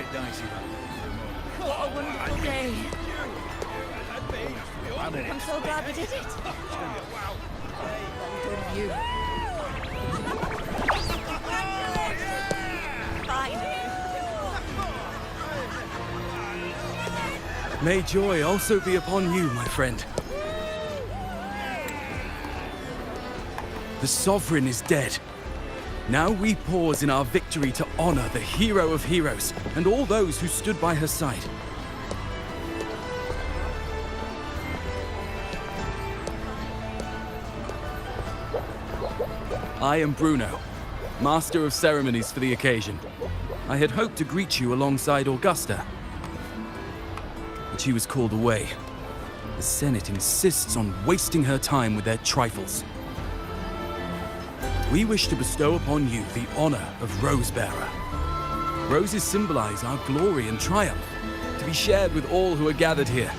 bit dicey, that. What a wonderful day. I'm so glad we did it. Well done, you. Fine. May joy also be upon you, my friend. The Sovereign is dead. Now we pause in our victory to honor the hero of heroes and all those who stood by her side. I am Bruno, Master of Ceremonies for the occasion. I had hoped to greet you alongside Augusta, but she was called away. The Senate insists on wasting her time with their trifles. We wish to bestow upon you the honor of Rose-Bearer. Roses symbolize our glory and triumph, to be shared with all who are gathered here.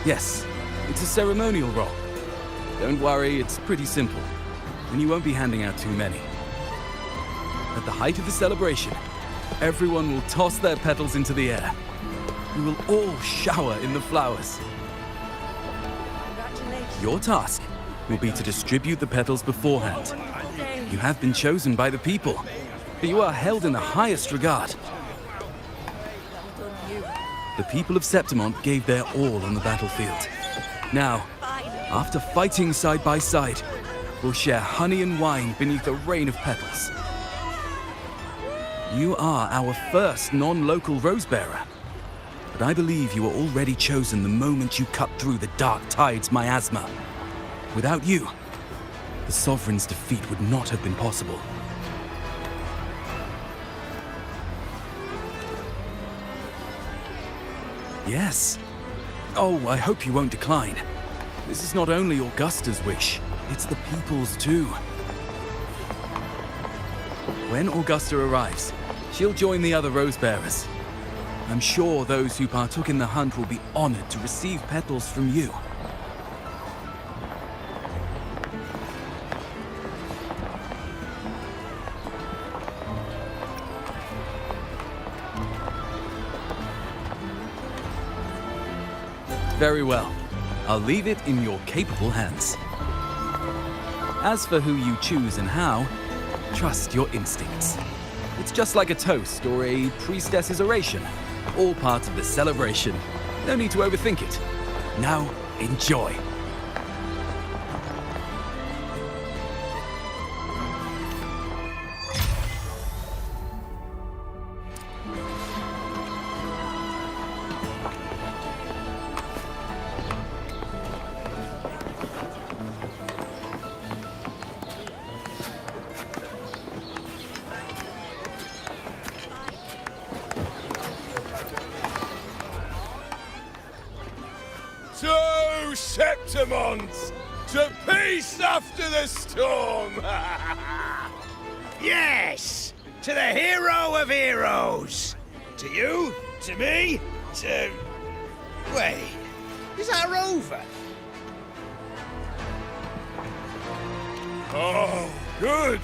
Yes, it's a ceremonial roll. Don't worry, it's pretty simple, and you won't be handing out too many. At the height of the celebration, everyone will toss their petals into the air. We will all shower in the flowers. Your task will be to distribute the petals beforehand. You have been chosen by the people, but you are held in the highest regard. The people of Septimont gave their all on the battlefield. Now, after fighting side by side, we'll share honey and wine beneath a rain of petals. You are our first non-local Rose-Bearer, but I believe you were already chosen the moment you cut through the dark tide's miasma. Without you, the Sovereign's defeat would not have been possible. Yes. Oh, I hope you won't decline. This is not only Augusta's wish, it's the people's too. When Augusta arrives, she'll join the other Rose-Bearers. I'm sure those who partook in the hunt will be honored to receive petals from you. Very well. I'll leave it in your capable hands. As for who you choose and how, trust your instincts. It's just like a toast or a priestess's oration. All part of the celebration. No need to overthink it. Now, enjoy. To Septimont! To peace after the storm! Yes! To the hero of heroes! To you, to me, to... Wait, is that a rover? Oh, good!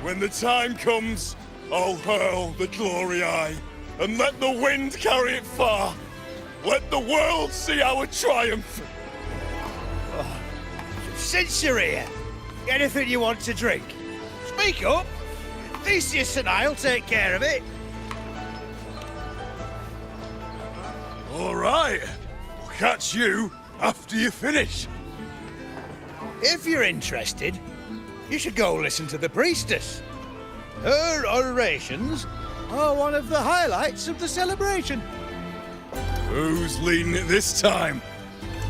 When the time comes, I'll hurl the glory eye and let the wind carry it far. Let the world see our triumph! Oh, since you're here, anything you want to drink? Speak up! Theseus and I'll take care of it. All right, I'll catch you after you finish. If you're interested, you should go listen to the priestess. Her orations are one of the highlights of the celebration. Who's leading it this time?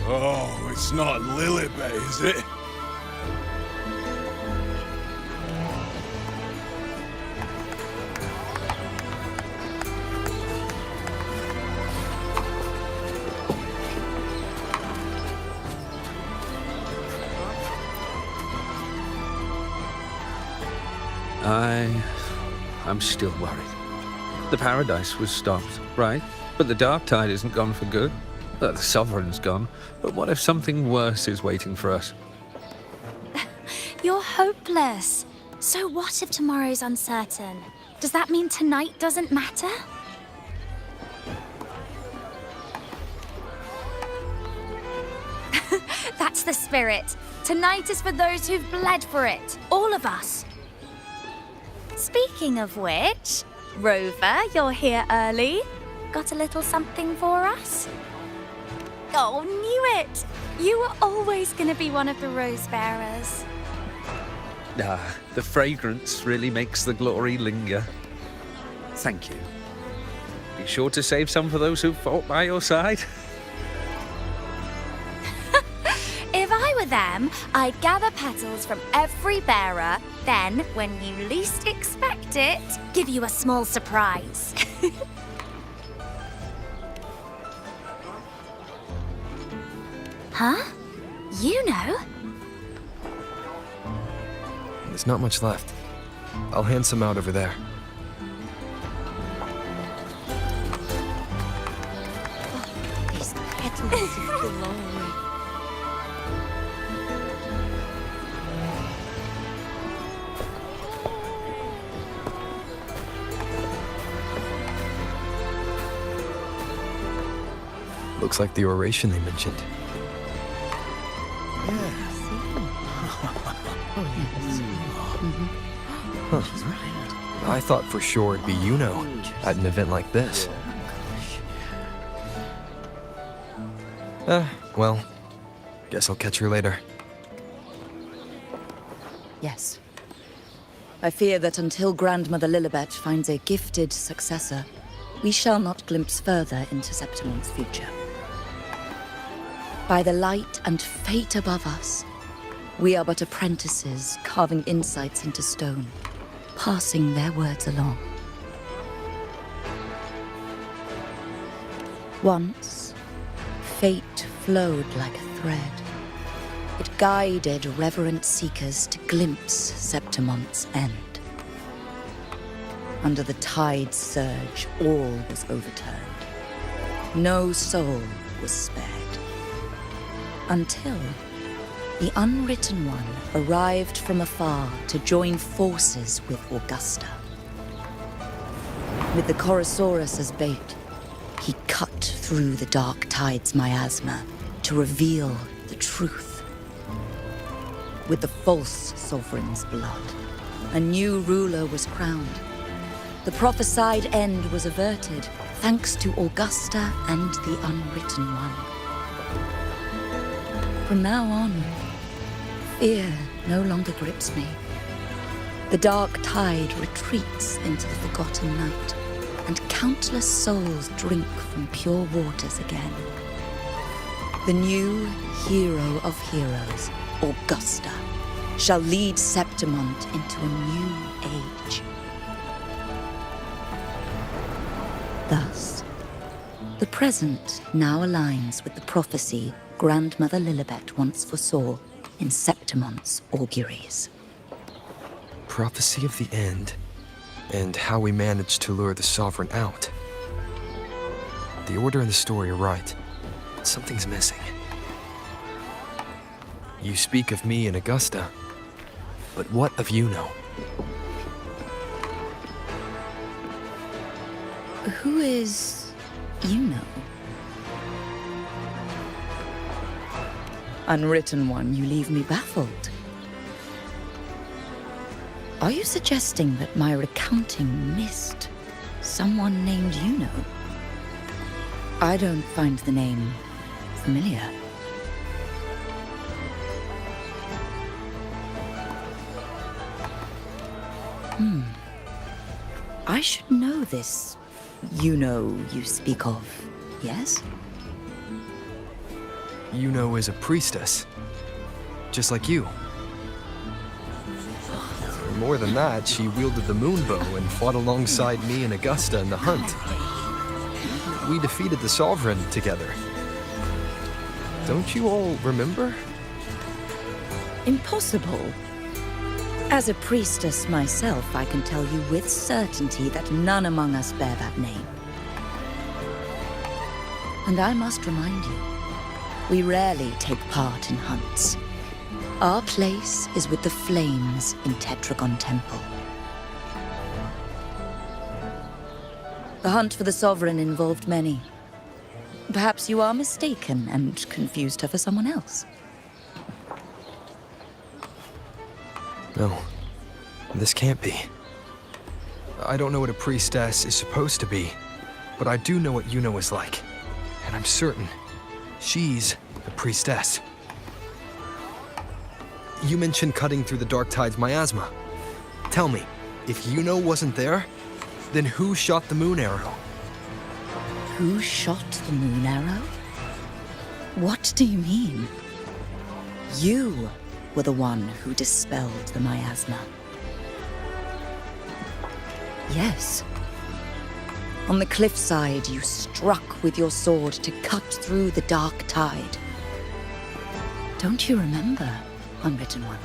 Oh, it's not Lilibet, is it? I'm still worried. The paradise was stopped, right? But the dark tide isn't gone for good. The Sovereign's gone. But what if something worse is waiting for us? You're hopeless. So what if tomorrow's uncertain? Does that mean tonight doesn't matter? That's the spirit. Tonight is for those who've bled for it. All of us. Speaking of which, Rover, you're here early. Got a little something for us? Oh, knew it! You were always going to be one of the rose bearers. The fragrance really makes the glory linger. Thank you. Be sure to save some for those who fought by your side. If I were them, I'd gather petals from every bearer, then, when you least expect it, give you a small surprise. Huh? You know? There's not much left. I'll hand some out over there. These petals of glory. Looks like the oration they mentioned. Huh. I thought for sure it'd be at an event like this. Well, guess I'll catch her later. Yes. I fear that until Grandmother Lilibet finds a gifted successor, we shall not glimpse further into Septimon's future. By the light and fate above us, we are but apprentices carving insights into stone, passing their words along. Once, fate flowed like a thread. It guided reverent seekers to glimpse Septimon's end. Under the tide's surge, all was overturned. No soul was spared. Until the Unwritten One arrived from afar to join forces with Augusta. With the Chorosaurus as bait, he cut through the dark tide's miasma to reveal the truth. With the false sovereign's blood, a new ruler was crowned. The prophesied end was averted, thanks to Augusta and the Unwritten One. From now on, fear no longer grips me. The dark tide retreats into the forgotten night, and countless souls drink from pure waters again. The new hero of heroes, Augusta, shall lead Septimont into a new age. Thus, the present now aligns with the prophecy Grandmother Lilibet once foresaw in Septimont's auguries. Prophecy of the end, and how we managed to lure the Sovereign out. The order and the story are right. Something's missing. You speak of me and Augusta, but what of Yuno? Who is Yuno? Unwritten One, you leave me baffled. Are you suggesting that my recounting missed someone named Yuno? I don't find the name familiar. I should know this Yuno you speak of, yes? Yuno is a priestess, just like you. More than that, she wielded the moonbow and fought alongside me and Augusta in the hunt. We defeated the Sovereign together. Don't you all remember? Impossible. As a priestess myself, I can tell you with certainty that none among us bear that name. And I must remind you, we rarely take part in hunts. Our place is with the flames in Tetragon Temple. The hunt for the Sovereign involved many. Perhaps you are mistaken and confused her for someone else. No, this can't be. I don't know what a priestess is supposed to be, but I do know what Yuno is like. And I'm certain she's the priestess. You mentioned cutting through the Dark Tide's miasma. Tell me, if Yuno wasn't there, then who shot the moon arrow? Who shot the moon arrow? What do you mean? You were the one who dispelled the miasma. Yes. On the cliffside, you struck with your sword to cut through the Dark Tide. Don't you remember, Unwritten One?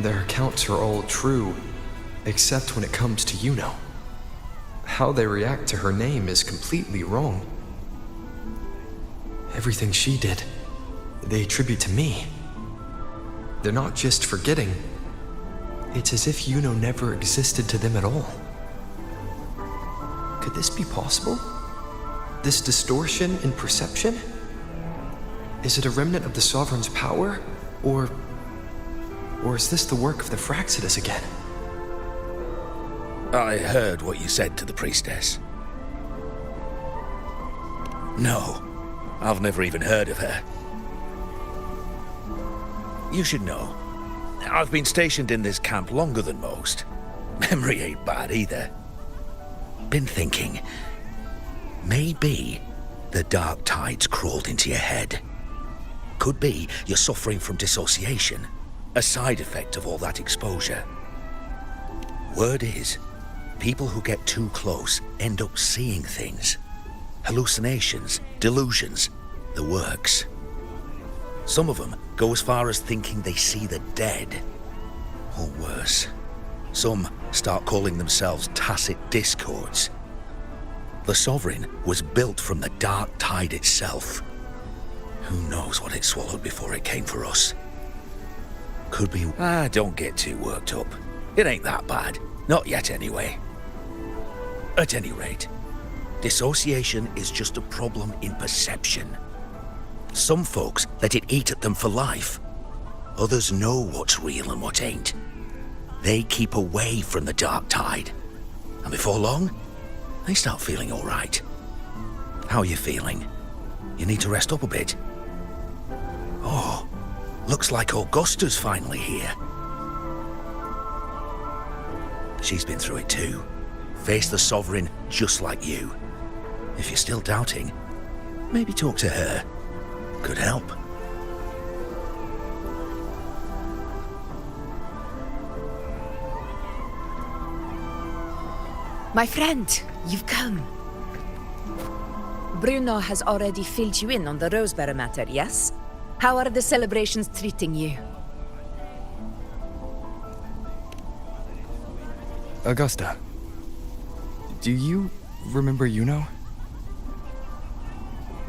Their accounts are all true, except when it comes to Yuno. How they react to her name is completely wrong. Everything she did, they attribute to me. They're not just forgetting. It's as if Yuno never existed to them at all. Could this be possible? This distortion in perception? Is it a remnant of the Sovereign's power, or is this the work of the Fractsidus again? I heard what you said to the priestess. No, I've never even heard of her. You should know, I've been stationed in this camp longer than most. Memory ain't bad either. Been thinking, maybe the Dark Tide's crawled into your head. Could be you're suffering from dissociation, a side effect of all that exposure. Word is, people who get too close end up seeing things. Hallucinations, delusions, the works. Some of them go as far as thinking they see the dead. Or worse, some start calling themselves tacit discords. The Sovereign was built from the Dark Tide itself. Who knows what it swallowed before it came for us? Could be... don't get too worked up. It ain't that bad. Not yet, anyway. At any rate, dissociation is just a problem in perception. Some folks let it eat at them for life. Others know what's real and what ain't. They keep away from the Dark Tide. And before long, they start feeling all right. How are you feeling? You need to rest up a bit. Oh, looks like Augusta's finally here. She's been through it too. Faced the Sovereign just like you. If you're still doubting, maybe talk to her. Could help. My friend, you've come. Bruno has already filled you in on the Rosebearer matter, yes? How are the celebrations treating you? Augusta, do you remember Yuno?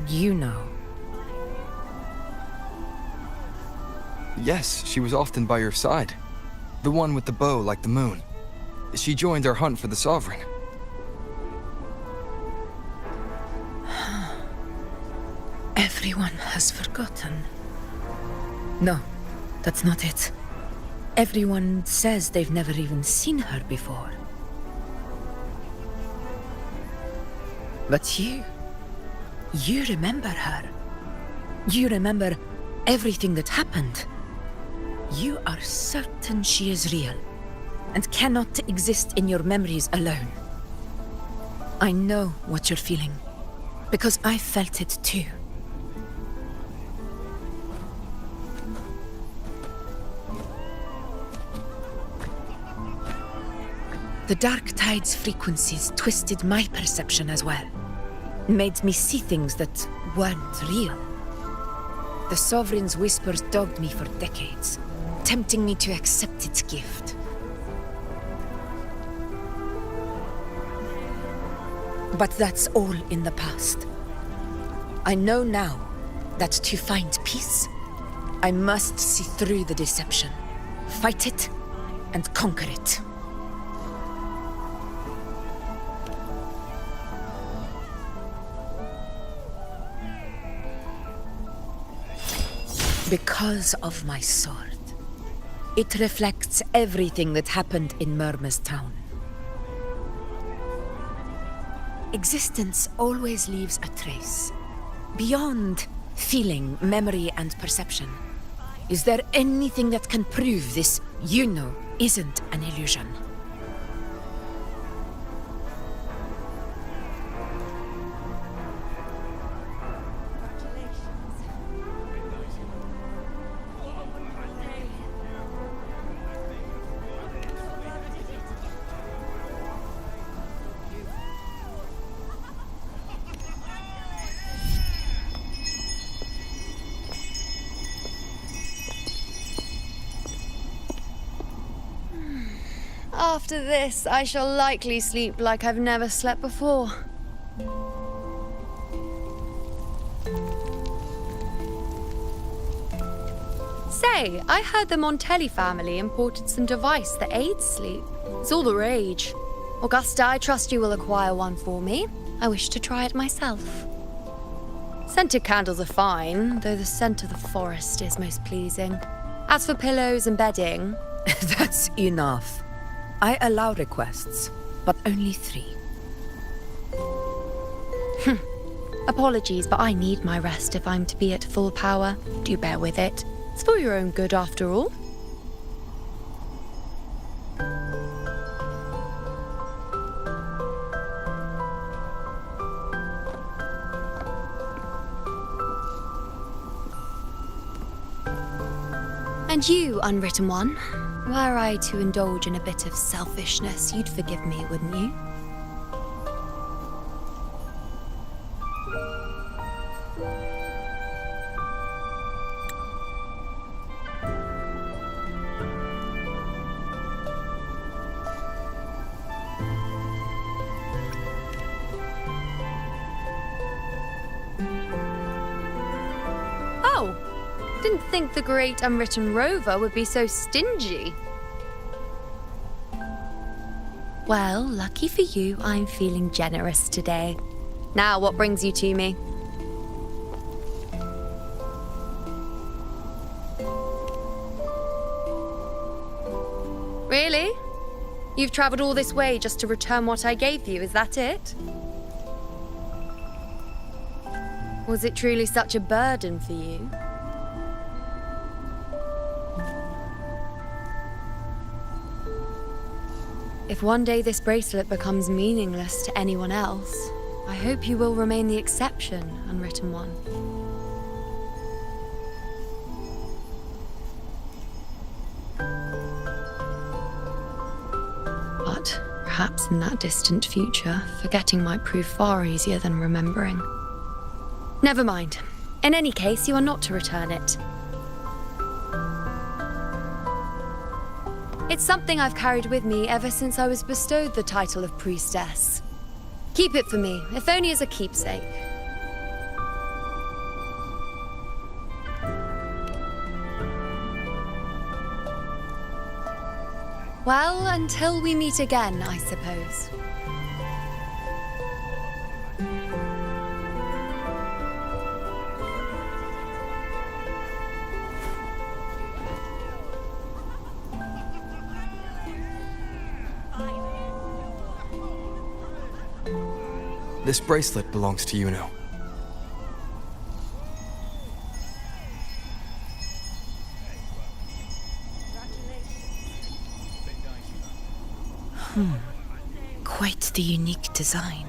You know. Yes, she was often by your side. The one with the bow like the moon. She joined our hunt for the Sovereign. Everyone has forgotten. No, that's not it. Everyone says they've never even seen her before. But you remember her. You remember everything that happened. You are certain she is real and cannot exist in your memories alone. I know what you're feeling, because I felt it too. The Dark Tide's frequencies twisted my perception as well, made me see things that weren't real. The Sovereign's whispers dogged me for decades, tempting me to accept its gift. But that's all in the past. I know now that to find peace, I must see through the deception, fight it, and conquer it. Because of my sword. It reflects everything that happened in Murma's town. Existence always leaves a trace. Beyond feeling, memory, and perception. Is there anything that can prove this, isn't an illusion? After this, I shall likely sleep like I've never slept before. Say, I heard the Montelli family imported some device that aids sleep. It's all the rage. Augusta, I trust you will acquire one for me. I wish to try it myself. Scented candles are fine, though the scent of the forest is most pleasing. As for pillows and bedding... That's enough. I allow requests, but only 3. Apologies, but I need my rest if I'm to be at full power. Do bear with it. It's for your own good, after all. And you, Unwritten One, were I to indulge in a bit of selfishness, you'd forgive me, wouldn't you? Oh! Didn't think the great Unwritten Rover would be so stingy. Well, lucky for you, I'm feeling generous today. Now, what brings you to me? Really? You've traveled all this way just to return what I gave you, is that it? Was it truly such a burden for you? If one day this bracelet becomes meaningless to anyone else, I hope you will remain the exception, Unwritten One. But perhaps in that distant future, forgetting might prove far easier than remembering. Never mind. In any case, you are not to return it. It's something I've carried with me ever since I was bestowed the title of priestess. Keep it for me, if only as a keepsake. Well, until we meet again, I suppose. This bracelet belongs to Yuno. Quite the unique design.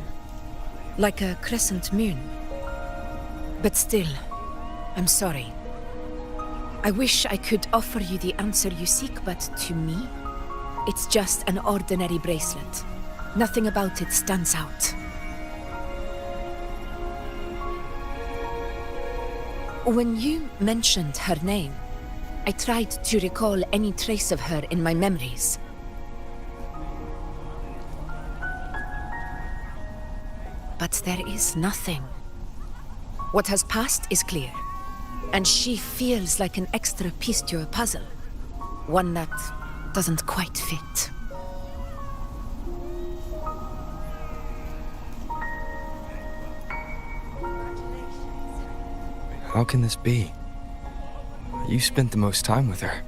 Like a crescent moon. But still, I'm sorry. I wish I could offer you the answer you seek, but to me, It's just an ordinary bracelet. Nothing about it stands out. When you mentioned her name, I tried to recall any trace of her in my memories. But there is nothing. What has passed is clear, and she feels like an extra piece to a puzzle. One that doesn't quite fit. How can this be? You spent the most time with her.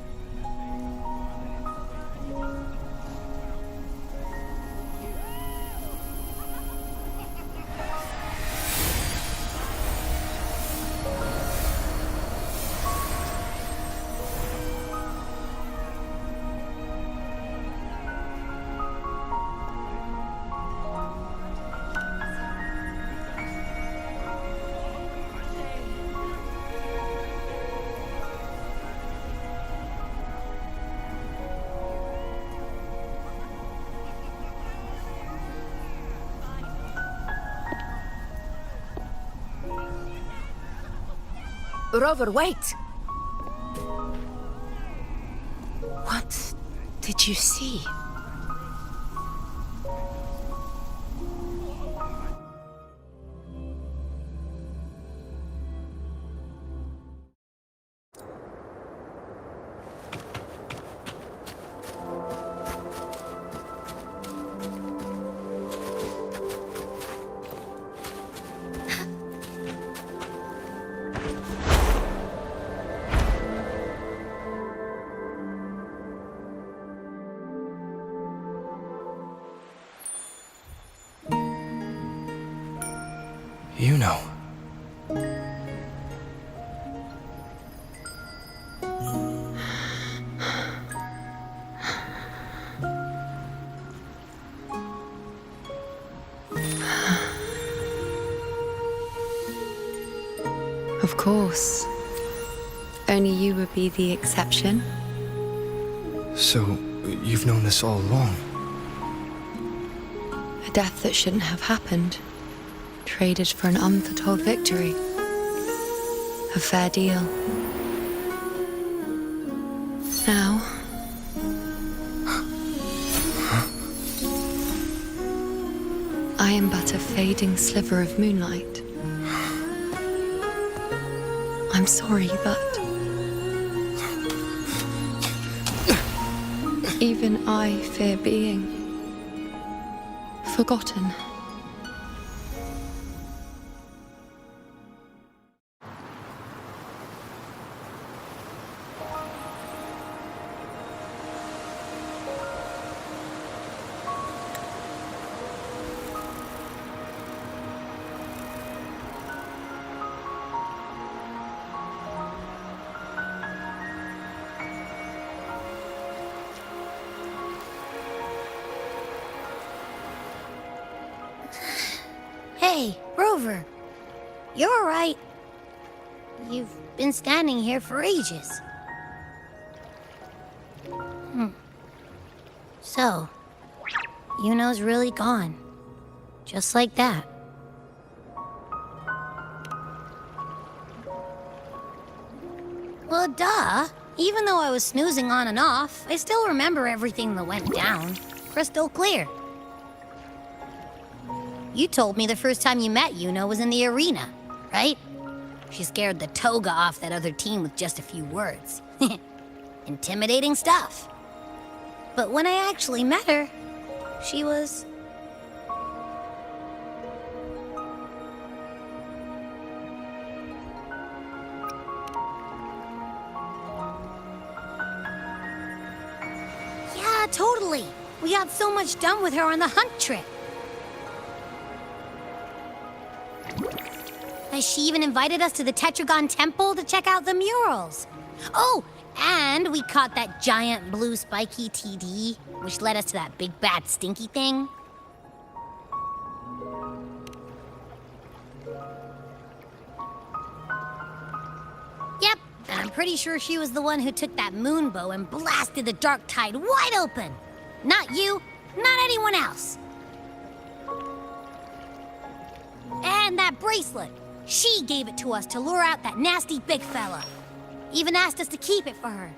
Rover, wait! What did you see? You know. Of course. Only you would be the exception. So, you've known this all along? A death that shouldn't have happened. Traded for an unforetold victory. A fair deal. Now... I am but a fading sliver of moonlight. I'm sorry, but... even I fear being... forgotten. Hey, Rover. You're all right. You've been standing here for ages. So, Yuno's really gone. Just like that. Well, duh. Even though I was snoozing on and off, I still remember everything that went down. Crystal clear. You told me the first time you met Yuno was in the arena, right? She scared the toga off that other team with just a few words. Intimidating stuff. But when I actually met her, she was... Yeah, totally. We got so much done with her on the hunt trip. She even invited us to the Tetragon Temple to check out the murals. Oh, and we caught that giant blue spiky TD, which led us to that big bad stinky thing. Yep, and I'm pretty sure she was the one who took that moon bow and blasted the dark tide wide open. Not you, not anyone else. And that bracelet. She gave it to us to lure out that nasty big fella. Even asked us to keep it for her.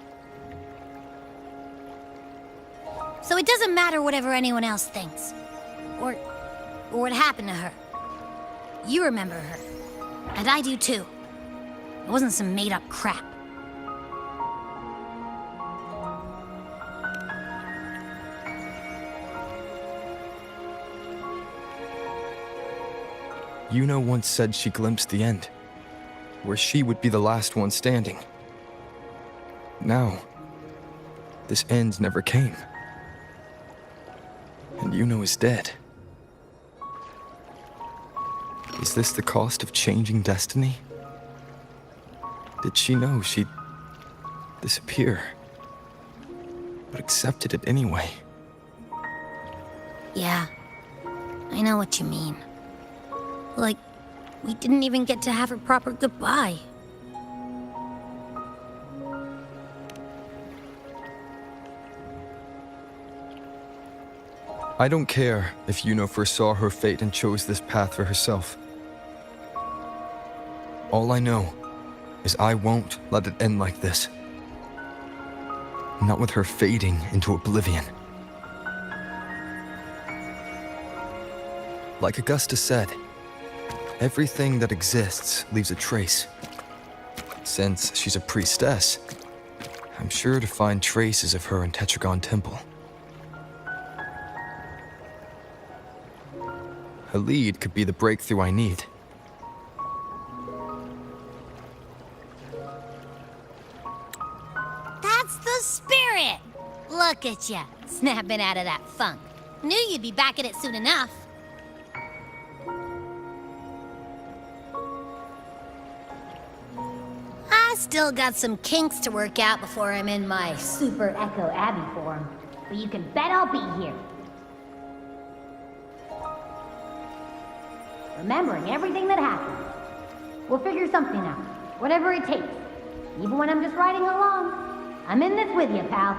So it doesn't matter whatever anyone else thinks. Or what happened to her. You remember her. And I do too. It wasn't some made-up crap. Yuno once said she glimpsed the end, where she would be the last one standing. Now, this end never came. And Yuno is dead. Is this the cost of changing destiny? Did she know she'd disappear, but accepted it anyway? Yeah, I know what you mean. Like, we didn't even get to have a proper goodbye. I don't care if Yuno foresaw her fate and chose this path for herself. All I know is I won't let it end like this. Not with her fading into oblivion. Like Augusta said, everything that exists leaves a trace. Since she's a priestess, I'm sure to find traces of her in Tetragon Temple. Her lead could be the breakthrough I need. That's the spirit! Look at ya, snapping out of that funk. Knew you'd be back at it soon enough. I still got some kinks to work out before I'm in my Super Echo Abbey form, but you can bet I'll be here. Remembering everything that happened. We'll figure something out, whatever it takes. Even when I'm just riding along. I'm in this with you, pal.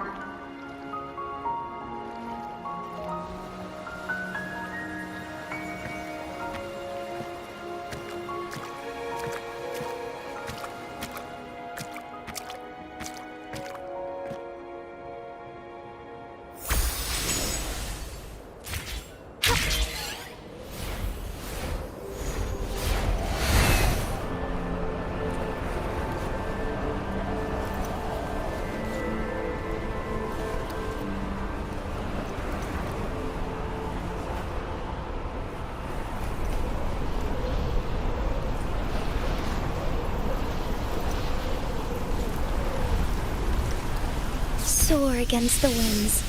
Soar against the winds.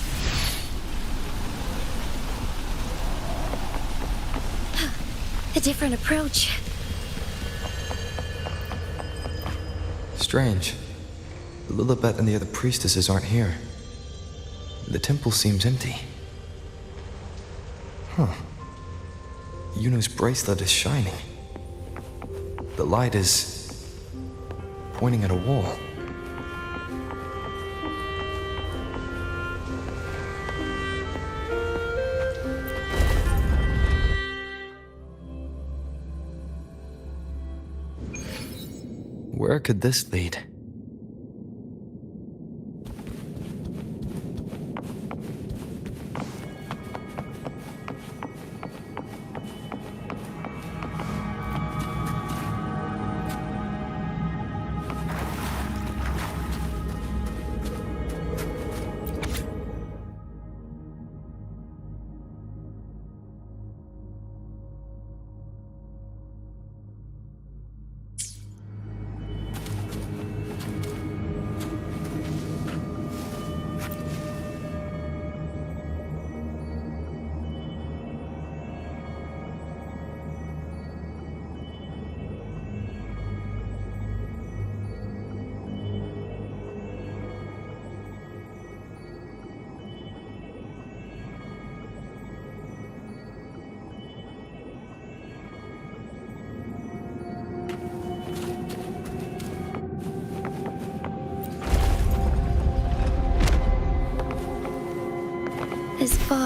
A different approach. Strange. Lilibet and the other priestesses aren't here. The temple seems empty. Huh. Yuno's bracelet is shining. The light is pointing at a wall. Where could this lead?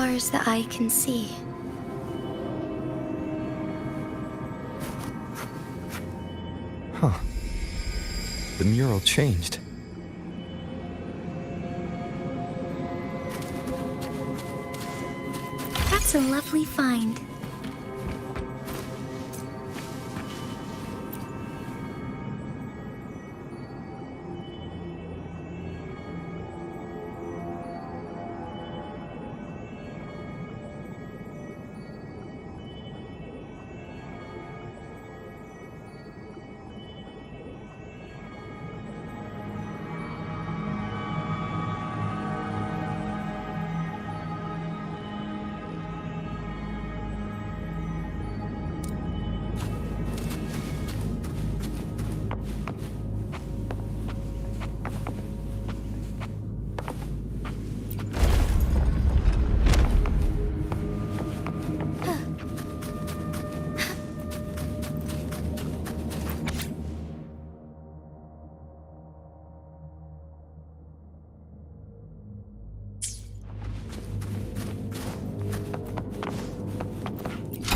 far as the eye can see. Huh. The mural changed. That's a lovely find.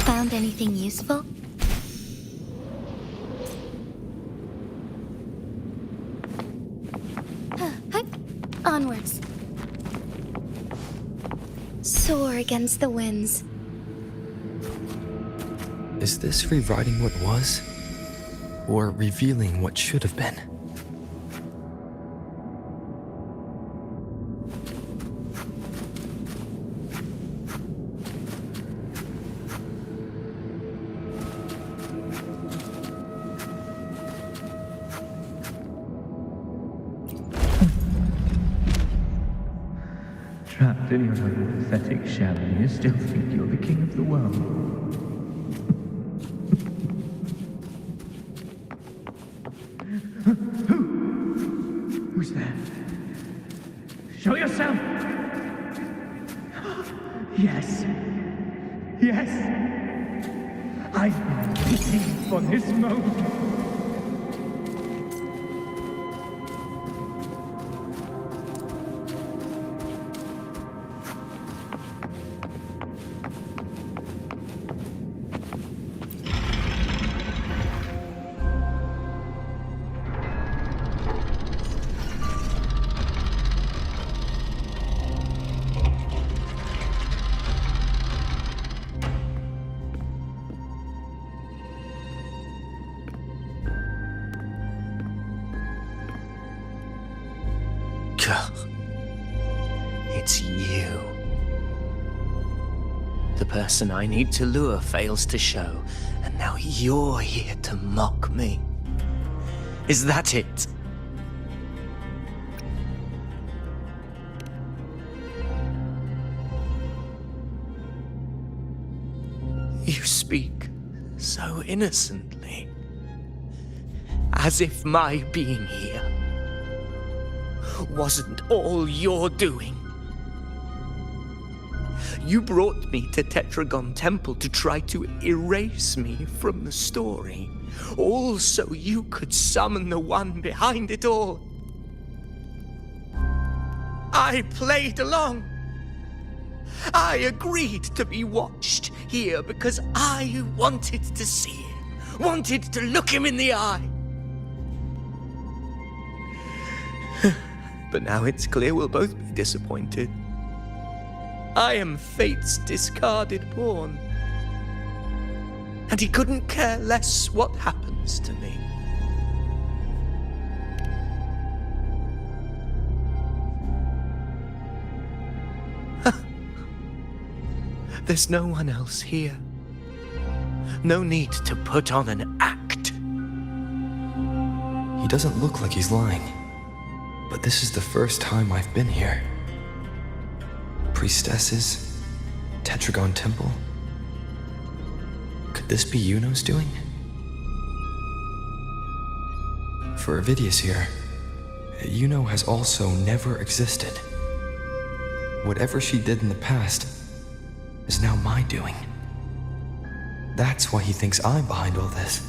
Found anything useful? Onwards. Soar against the winds. Is this rewriting what was? Or revealing what should have been? Trapped in your own pathetic shell, and you still think you're the king of the world. Who's there? Show yourself! Yes. Yes! I've been waiting for this moment. It's you. The person I need to lure fails to show, and now you're here to mock me. Is that it? You speak so innocently, as if my being here wasn't all you're doing. You brought me to Tetragon Temple to try to erase me from the story, all so you could summon the one behind it all. I played along. I agreed to be watched here because I wanted to see him, wanted to look him in the eye. But now it's clear we'll both be disappointed. I am fate's discarded pawn. And he couldn't care less what happens to me. There's no one else here. No need to put on an act. He doesn't look like he's lying. But this is the first time I've been here. Priestesses, Tetragon Temple. Could this be Yuno's doing? For Avidius here, Yuno has also never existed. Whatever she did in the past is now my doing. That's why he thinks I'm behind all this.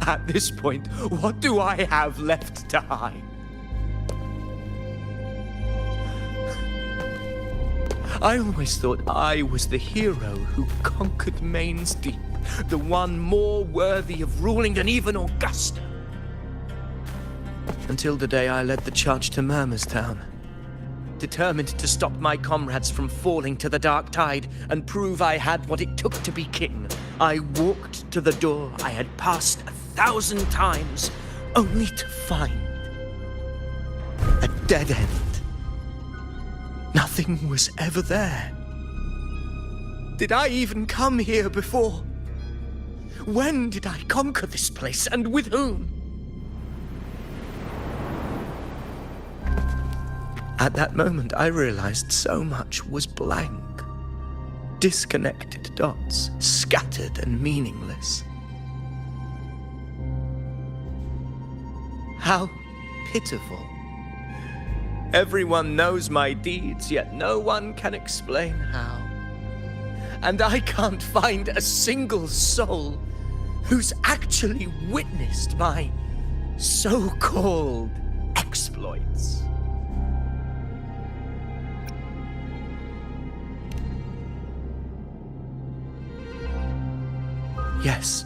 At this point, what do I have left to hide? I always thought I was the hero who conquered Main's Deep, the one more worthy of ruling than even Augusta. Until the day I led the charge to Murmurstown. Determined to stop my comrades from falling to the dark tide and prove I had what it took to be king, I walked to the door I had passed 1,000 times, only to find a dead end. Nothing was ever there. Did I even come here before? When did I conquer this place, and with whom? At that moment, I realized so much was blank. Disconnected dots, scattered and meaningless. How pitiful. Everyone knows my deeds, yet no one can explain how. And I can't find a single soul who's actually witnessed my so-called exploits. Yes.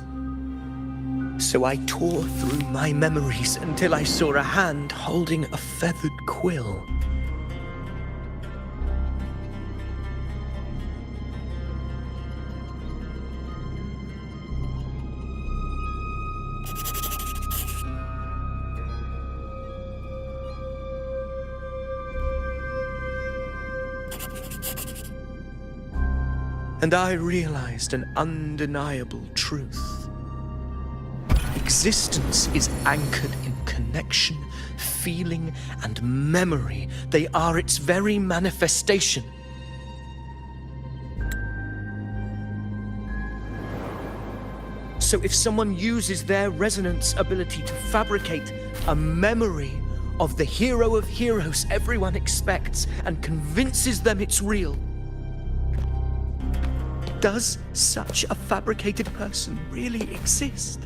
So I tore through my memories until I saw a hand holding a feathered quill. And I realized an undeniable truth. Existence is anchored in connection, feeling, and memory. They are its very manifestation. So if someone uses their resonance ability to fabricate a memory of the hero of heroes everyone expects and convinces them it's real, does such a fabricated person really exist?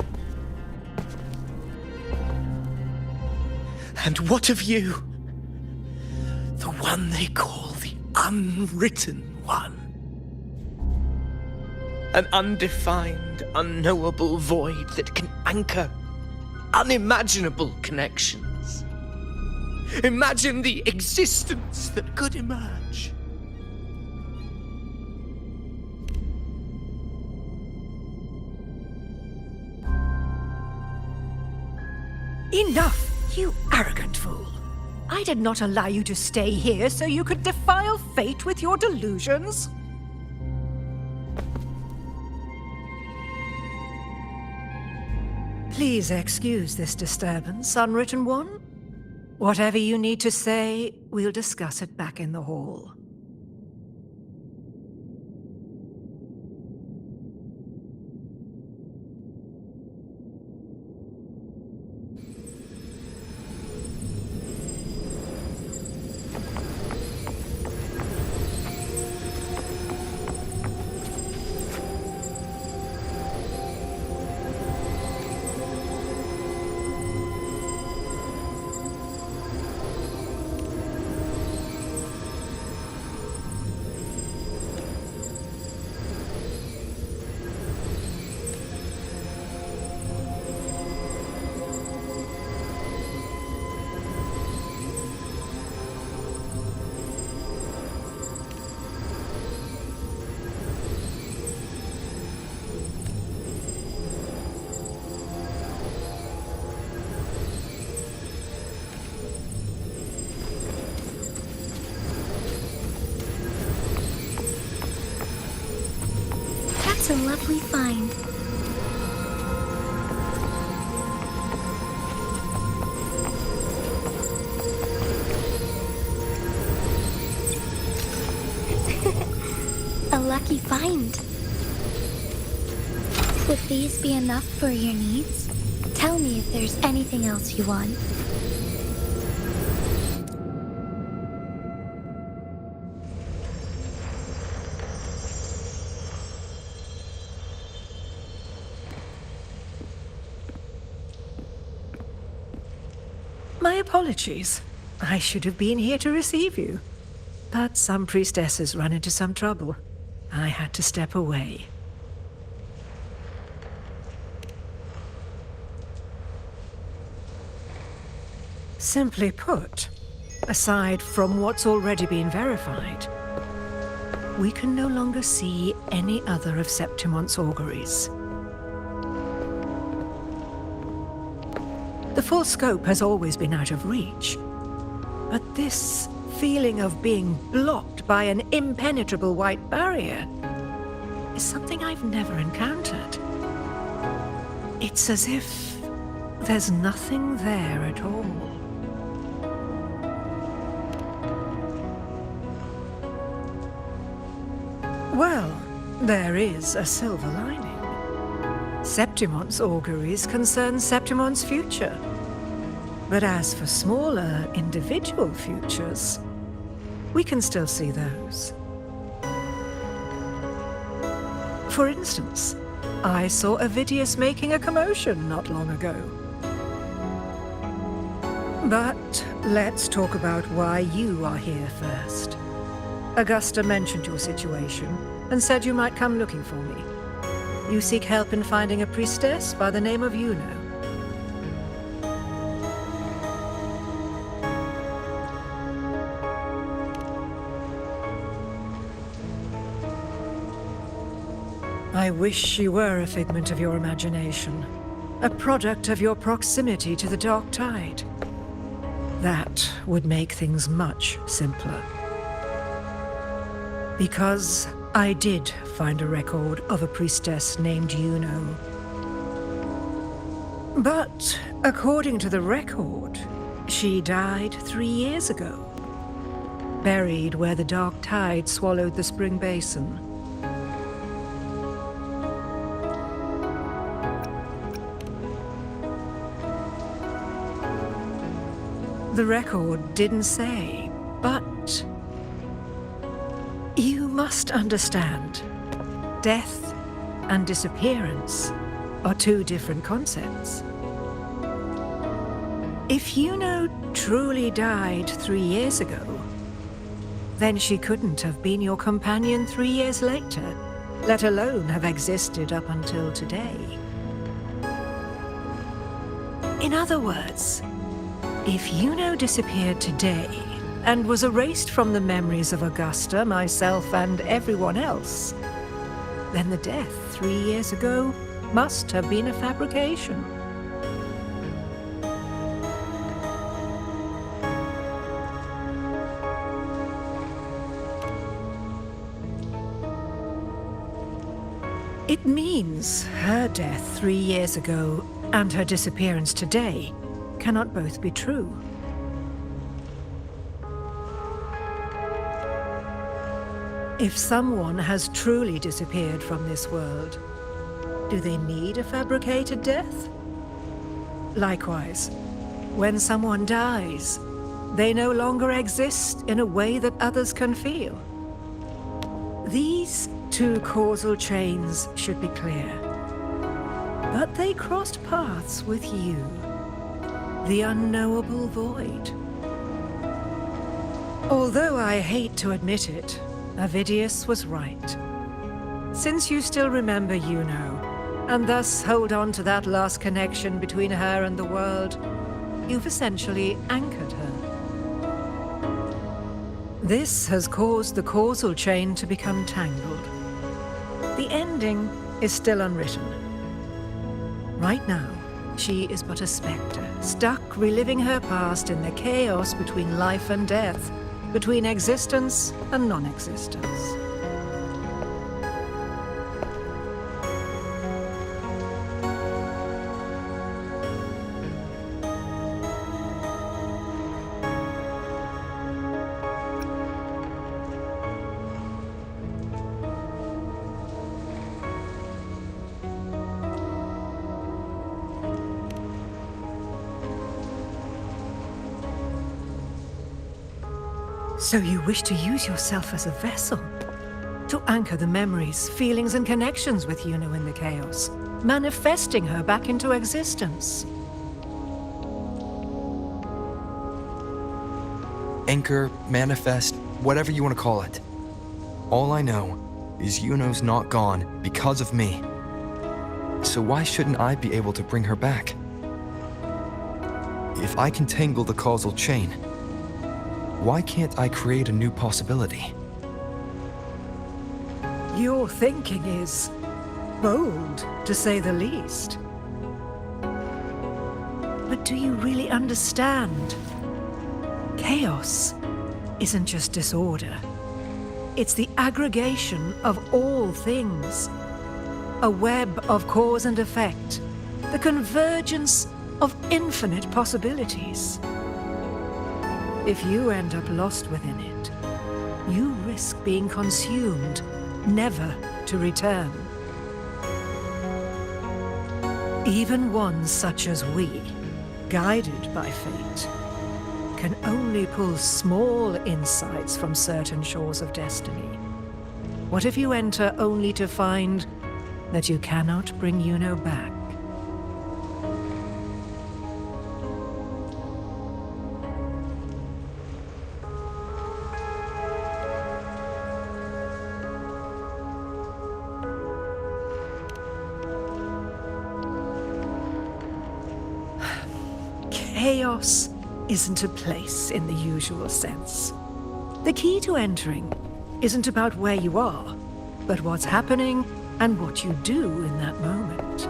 And what of you? The one they call the Unwritten One. An undefined, unknowable void that can anchor unimaginable connections. Imagine the existence that could emerge. Enough, you arrogant fool. I did not allow you to stay here so you could defile fate with your delusions. Please excuse this disturbance, Unwritten One. Whatever you need to say, we'll discuss it back in the hall. That's a lovely find. A lucky find. Would these be enough for your needs? Tell me if there's anything else you want. apologies. I should have been here to receive you. But some priestesses run into some trouble. I had to step away. Simply put, aside from what's already been verified, we can no longer see any other of Septimon's auguries. The full scope has always been out of reach, but this feeling of being blocked by an impenetrable white barrier is something I've never encountered. It's as if there's nothing there at all. Well, there is a silver lining. Septimon's auguries concern Septimon's future. But as for smaller, individual futures, we can still see those. For instance, I saw Avidius making a commotion not long ago. But let's talk about why you are here first. Augusta mentioned your situation and said you might come looking for me. You seek help in finding a priestess by the name of Yuno. I wish she were a figment of your imagination, a product of your proximity to the Dark Tide. That would make things much simpler. Because I did find a record of a priestess named Yuno. But according to the record, she died 3 years ago, buried where the Dark Tide swallowed the Spring Basin. The record didn't say, but you must understand, death and disappearance are two different concepts. If Yuno truly died 3 years ago, then she couldn't have been your companion 3 years later, let alone have existed up until today. In other words, if Yuno disappeared today and was erased from the memories of Augusta, myself, and everyone else, then the death 3 years ago must have been a fabrication. It means her death 3 years ago and her disappearance today cannot both be true. If someone has truly disappeared from this world, do they need a fabricated death? Likewise, when someone dies, they no longer exist in a way that others can feel. These two causal chains should be clear. But they crossed paths with you, the unknowable void. Although I hate to admit it, Avidius was right. Since you still remember Yuno, and thus hold on to that last connection between her and the world, you've essentially anchored her. This has caused the causal chain to become tangled. The ending is still unwritten. Right now, she is but a spectre, stuck reliving her past in the chaos between life and death, between existence and non-existence. So you wish to use yourself as a vessel, to anchor the memories, feelings, and connections with Yuno in the chaos, manifesting her back into existence. anchor, manifest, whatever you want to call it. All I know is Yuno's not gone because of me. So why shouldn't I be able to bring her back? If I can tangle the causal chain, why can't I create a new possibility? Your thinking is bold, to say the least. But do you really understand? Chaos isn't just disorder. It's the aggregation of all things. A web of cause and effect. The convergence of infinite possibilities. If you end up lost within it, you risk being consumed, never to return. Even ones such as we, guided by fate, can only pull small insights from certain shores of destiny. What if you enter only to find that you cannot bring Yuno back? Chaos isn't a place in the usual sense. The key to entering isn't about where you are, but what's happening and what you do in that moment.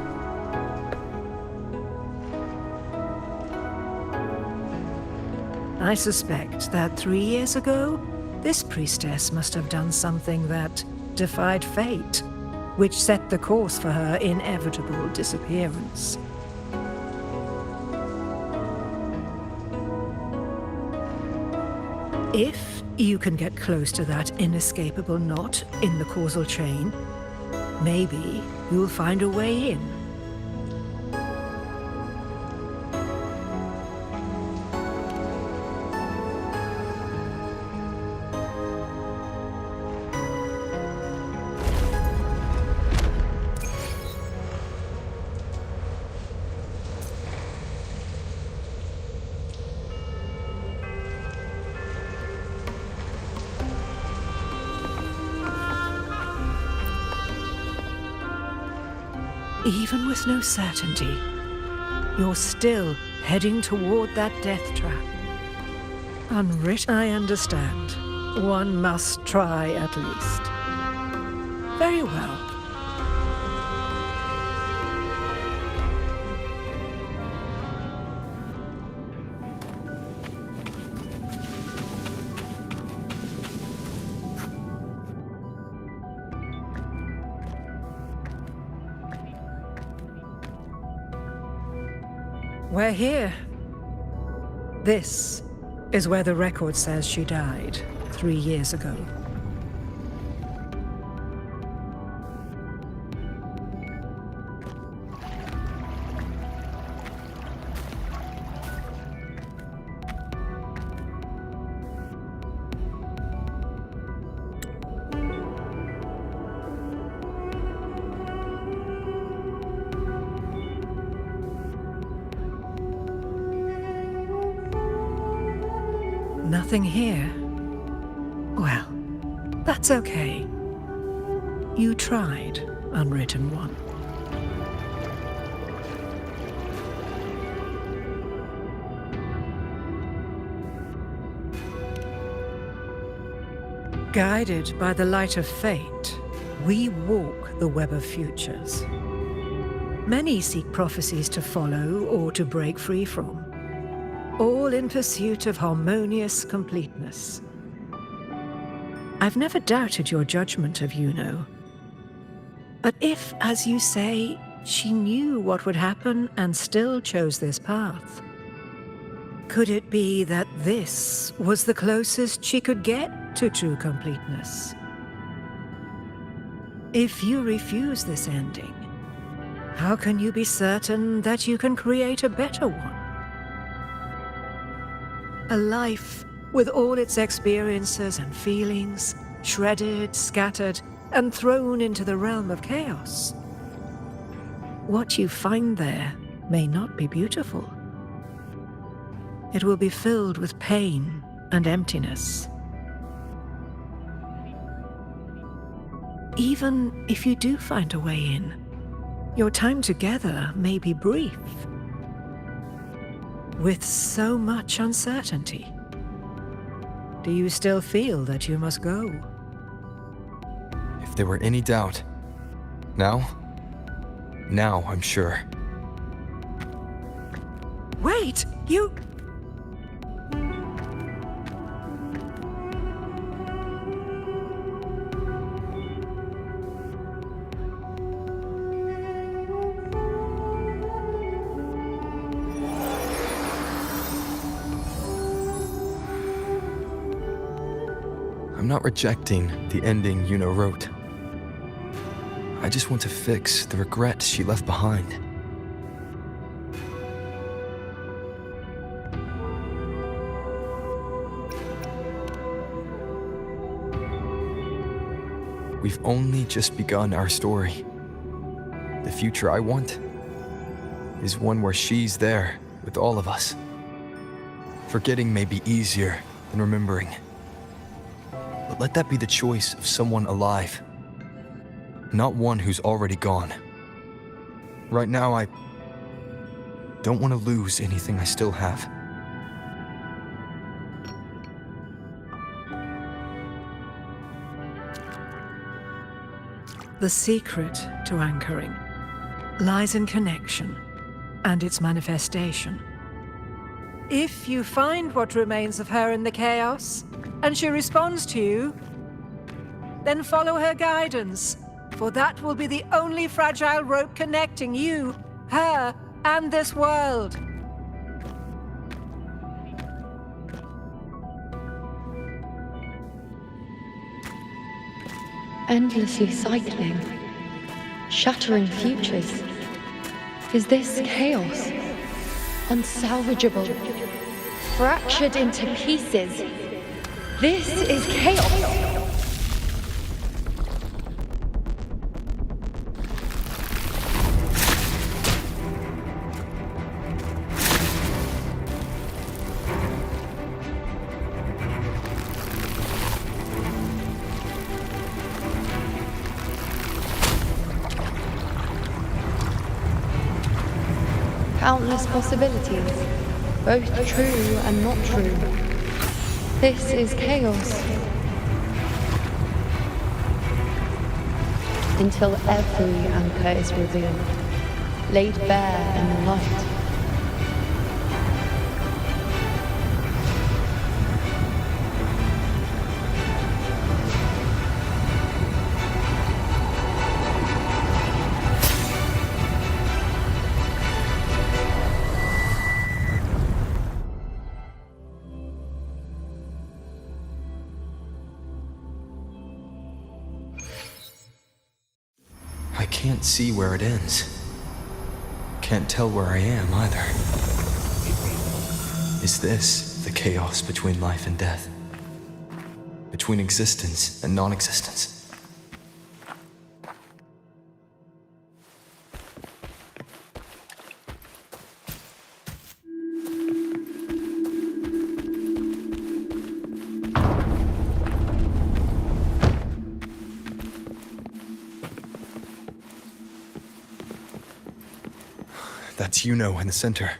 I suspect that 3 years ago, this priestess must have done something that defied fate, which set the course for her inevitable disappearance. If you can get close to that inescapable knot in the causal chain, maybe you'll find a way in. Even with no certainty, you're still heading toward that death trap. Unwritten, I understand. One must try at least. Very well. We're here. This is where the record says she died 3 years ago. Nothing here. Well, that's okay. You tried, Unwritten One. Guided by the light of fate, we walk the web of futures. Many seek prophecies to follow or to break free from, all in pursuit of harmonious completeness. I've never doubted your judgment of Yuno. But if, as you say, she knew what would happen and still chose this path, could it be that this was the closest she could get to true completeness? If you refuse this ending, how can you be certain that you can create a better one? A life with all its experiences and feelings, shredded, scattered, and thrown into the realm of chaos. What you find there may not be beautiful. It will be filled with pain and emptiness. Even if you do find a way in, your time together may be brief, with so much uncertainty. Do you still feel that you must go? If there were any doubt, now I'm sure. Wait, you... I'm not rejecting the ending Yuna wrote. I just want to fix the regret she left behind. We've only just begun our story. The future I want is one where she's there with all of us. Forgetting may be easier than remembering. But let that be the choice of someone alive, not one who's already gone. Right now, I don't want to lose anything I still have. The secret to anchoring lies in connection and its manifestation. If you find what remains of her in the chaos, and she responds to you, then follow her guidance, for that will be the only fragile rope connecting you, her, and this world. Endlessly cycling, shattering futures. Is this chaos? Unsalvageable, fractured into pieces. This is chaos! Countless possibilities, both true and not true. This is chaos. Until every anchor is revealed, laid bare in the light. I can't see where it ends. Can't tell where I am either. Is this the chaos between life and death? Between existence and non-existence? That's Yuno in the center.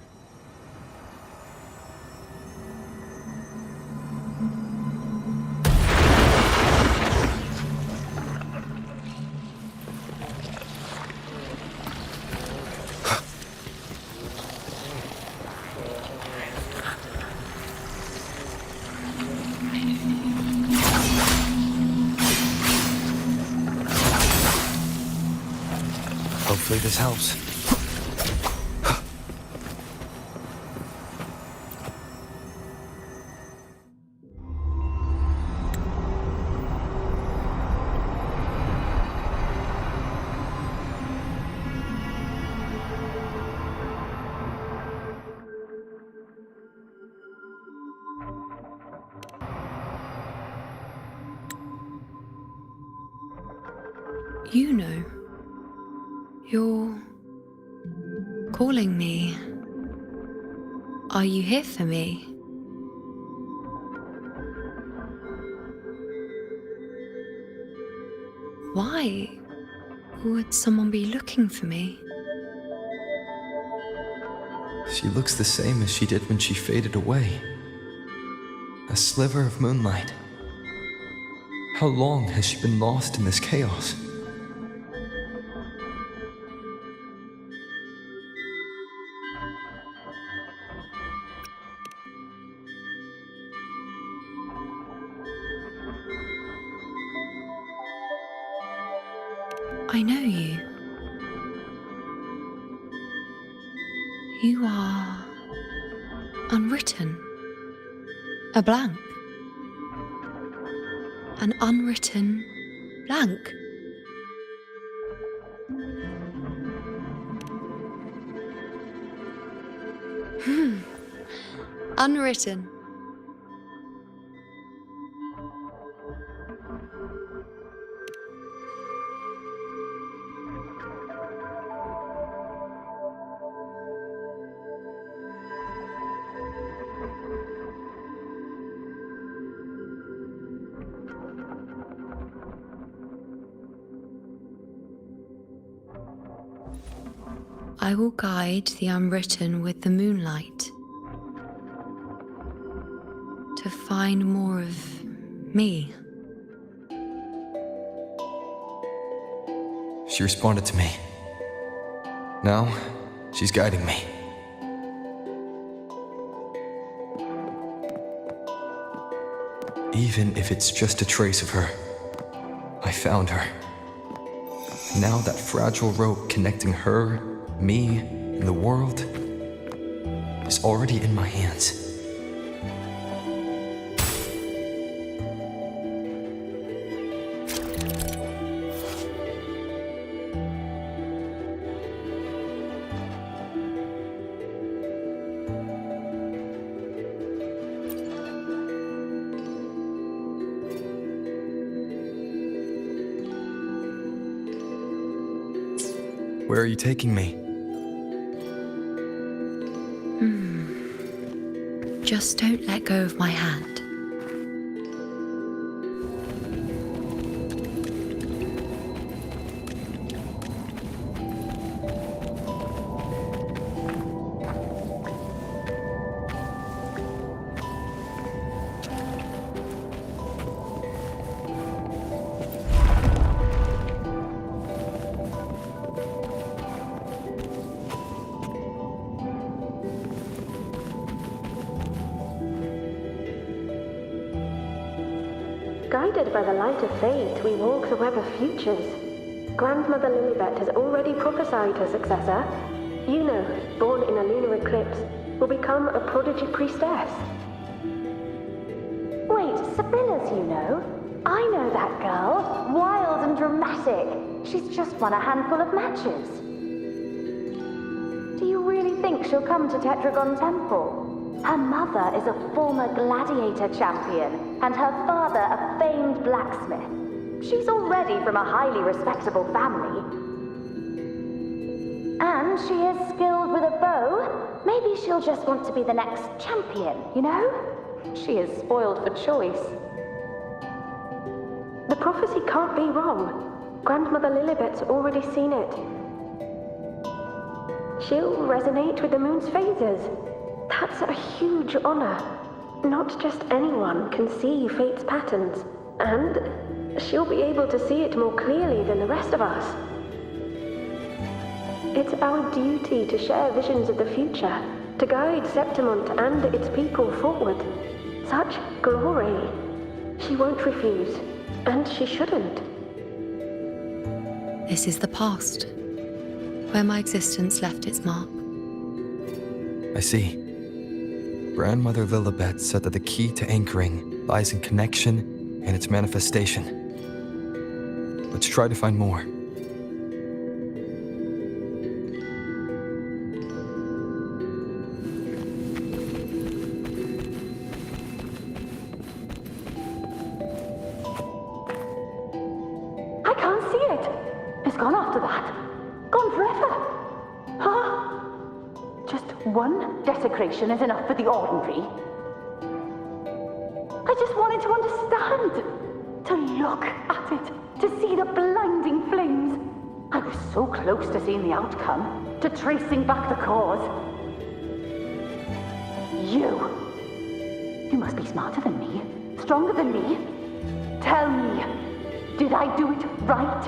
Hopefully this helps. You know, you're calling me. Are you here for me? Why would someone be looking for me? She looks the same as she did when she faded away. A sliver of moonlight. How long has she been lost in this chaos? I know you. You are unwritten. A blank. An unwritten blank. Unwritten. I will guide the unwritten with the moonlight to find more of me. She responded to me. Now, she's guiding me. Even if it's just a trace of her, I found her. Now that fragile rope connecting her, me, and the world is already in my hands. Where are you taking me? Just don't let go of my hand. Guided by the light of fate, we walk the web of futures. Grandmother Lilibet has already prophesied her successor. Juno, born in a lunar eclipse, will become a prodigy priestess. Wait, Sibylla's Juno? I know that girl. Wild and dramatic. She's just won a handful of matches. Do you really think she'll come to Tetragon Temple? Her mother is a former gladiator champion, and her father a famed blacksmith. She's already from a highly respectable family. And she is skilled with a bow. Maybe she'll just want to be the next champion, you know? She is spoiled for choice. The prophecy can't be wrong. Grandmother Lilibet's already seen it. She'll resonate with the moon's phases. That's a huge honor. Not just anyone can see fate's patterns, and she'll be able to see it more clearly than the rest of us. It's our duty to share visions of the future, to guide Septimont and its people forward. Such glory. She won't refuse, and she shouldn't. This is the past, where my existence left its mark. I see. Grandmother Lilibet said that the key to anchoring lies in connection and its manifestation. Let's try to find more. I can't see it. It's gone after that. Gone forever. Huh? Just one desecration is enough for the ordinary. I just wanted to understand. To look at it, to see the blinding flames. I was so close to seeing the outcome, to tracing back the cause. You must be smarter than me, stronger than me. Tell me, did I do it right?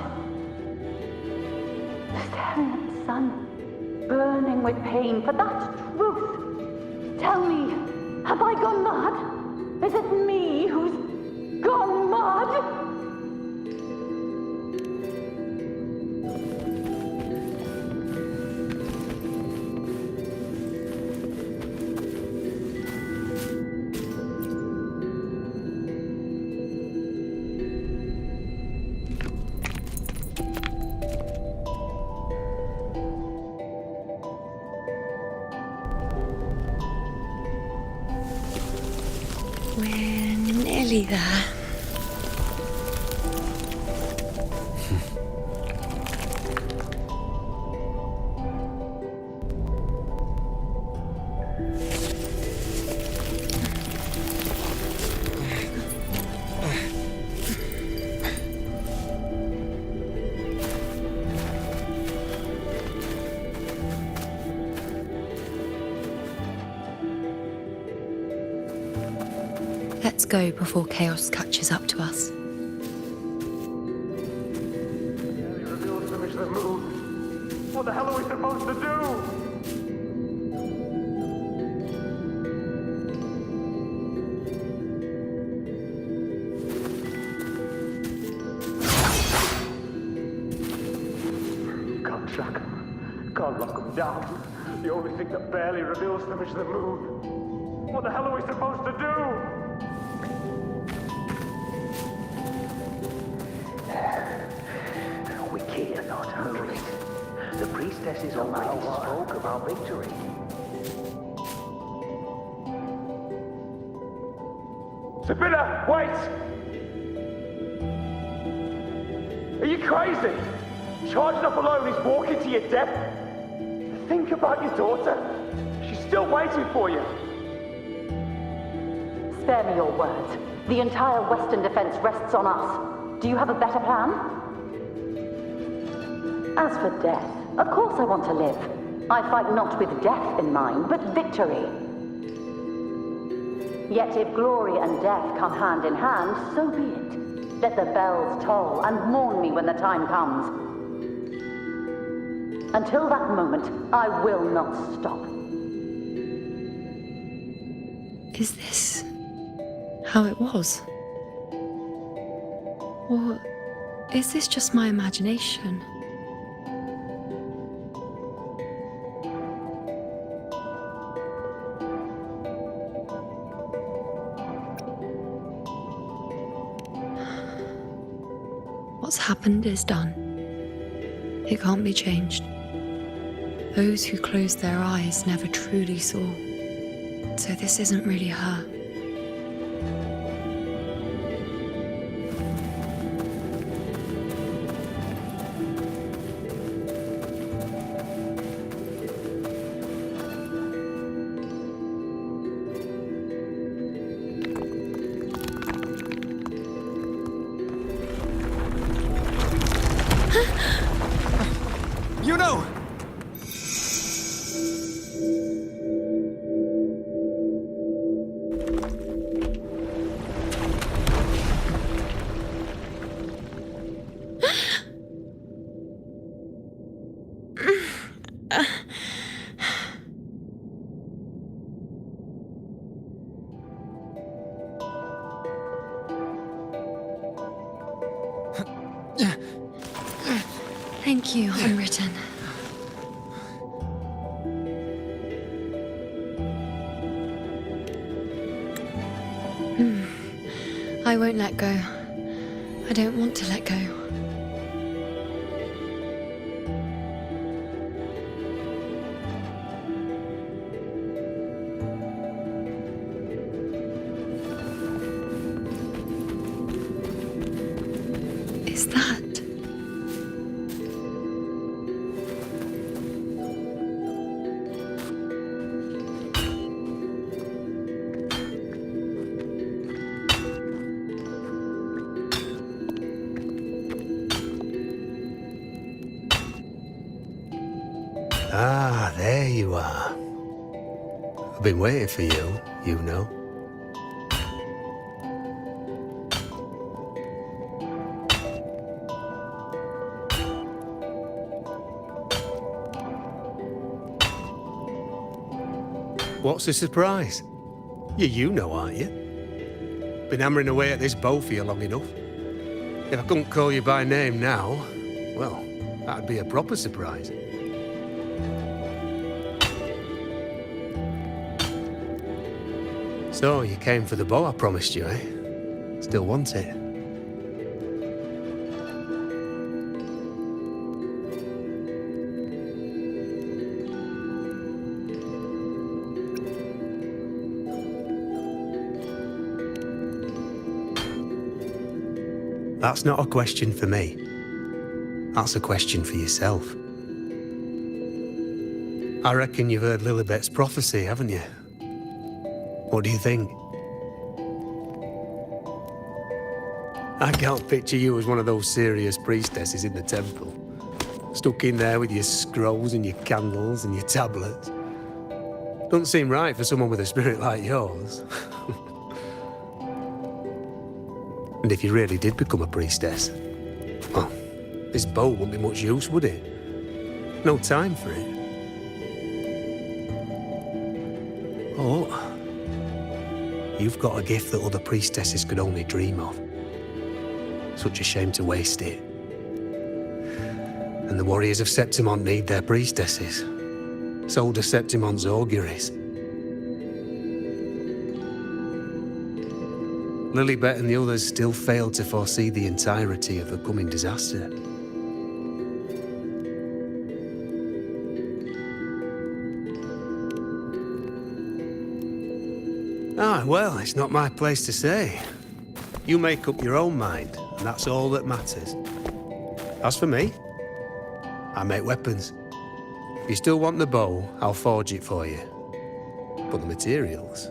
Staring at the sun, burning with pain for that truth. Tell me, have I gone mad? Is it me who's gone mad? We're nearly there. Let's go before chaos catches up to us. What the hell are we supposed to do? Can't track them. Can't lock them down. The only thing that barely reveals them is the moon. What the hell are we supposed to do? We cannot handle it. The priestesses already spoke of our victory. Sibylla, wait! Are you crazy? Charging up alone is walking to your death. Think about your daughter. She's still waiting for you. Spare me your words. The entire Western defense rests on us. Do you have a better plan? As for death, of course I want to live. I fight not with death in mind, but victory. Yet if glory and death come hand in hand, so be it. Let the bells toll and mourn me when the time comes. Until that moment, I will not stop. Is this how it was? Or is this just my imagination? What's happened is done. It can't be changed. Those who closed their eyes never truly saw. So this isn't really her. You know! Thank you, Unwritten. I won't let go. I don't want to let go. Is that? Ah, there you are. I've been waiting for you, you know. What's the surprise? You know, aren't you? Been hammering away at this bow for you long enough. If I couldn't call you by name now, well, that'd be a proper surprise. So, you came for the bow I promised you, eh? Still want it? That's not a question for me. That's a question for yourself. I reckon you've heard Lilibet's prophecy, haven't you? What do you think? I can't picture you as one of those serious priestesses in the temple. Stuck in there with your scrolls and your candles and your tablets. Doesn't seem right for someone with a spirit like yours. And if you really did become a priestess, well, this bow wouldn't be much use, would it? No time for it. Oh, you've got a gift that other priestesses could only dream of. Such a shame to waste it. And the warriors of Septimont need their priestesses. So do Septimont's auguries. Lilibet and the others still failed to foresee the entirety of the coming disaster. Ah, well, it's not my place to say. You make up your own mind, and that's all that matters. As for me, I make weapons. If you still want the bow, I'll forge it for you. But the materials,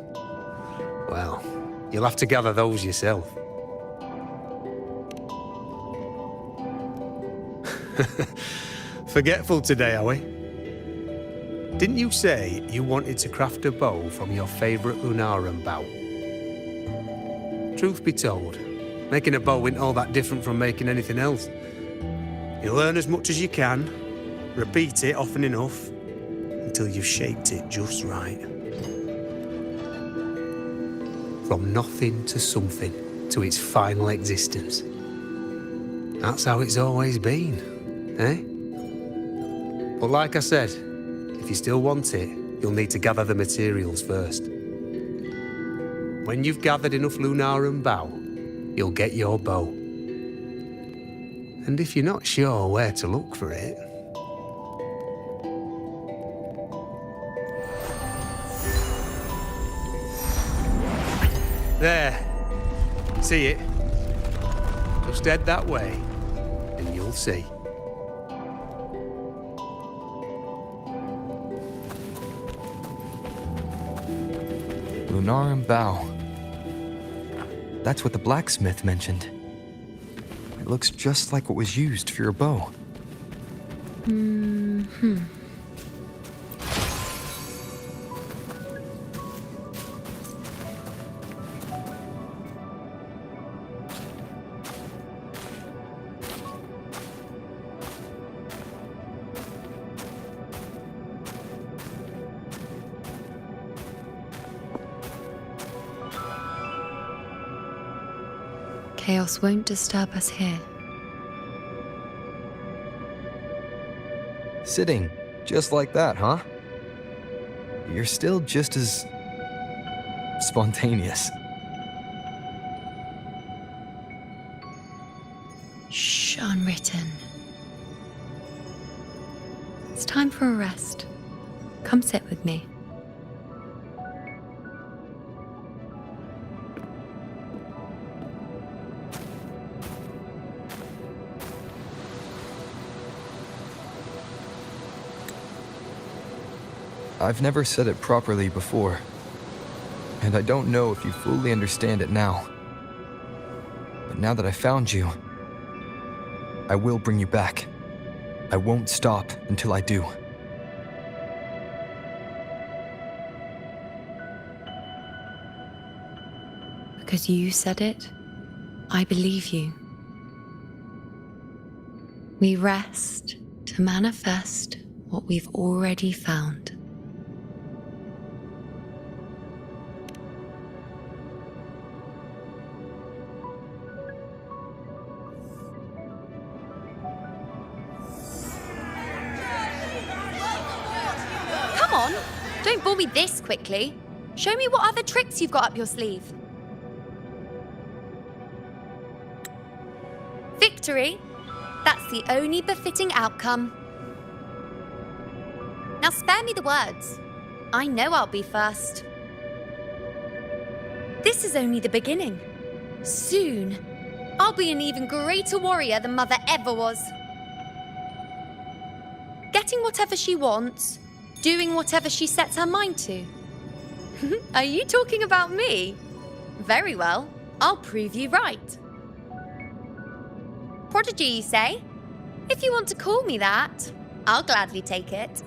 well, you'll have to gather those yourself. Forgetful today, are we? Didn't you say you wanted to craft a bow from your favourite Lunarum bow? Truth be told, making a bow isn't all that different from making anything else. You learn as much as you can, repeat it often enough, until you've shaped it just right. From nothing to something, to its final existence. That's how it's always been, eh? But like I said, if you still want it, you'll need to gather the materials first. When you've gathered enough Lunarum bow, you'll get your bow. And if you're not sure where to look for it, there. See it? Just head that way, and you'll see. Lunarum bow. That's what the blacksmith mentioned. It looks just like what was used for your bow. Chaos won't disturb us here. Sitting, just like that, huh? You're still just as spontaneous. Shh, unwritten. It's time for a rest. Come sit with me. I've never said it properly before, and I don't know if you fully understand it now. But now that I found you, I will bring you back. I won't stop until I do. Because you said it, I believe you. We rest to manifest what we've already found. Come on, don't bore me this quickly. Show me what other tricks you've got up your sleeve. Victory? That's the only befitting outcome. Now spare me the words. I know I'll be first. This is only the beginning. Soon, I'll be an even greater warrior than Mother ever was. Getting whatever she wants, doing whatever she sets her mind to. Are you talking about me? Very well, I'll prove you right. Prodigy, you say? If you want to call me that, I'll gladly take it.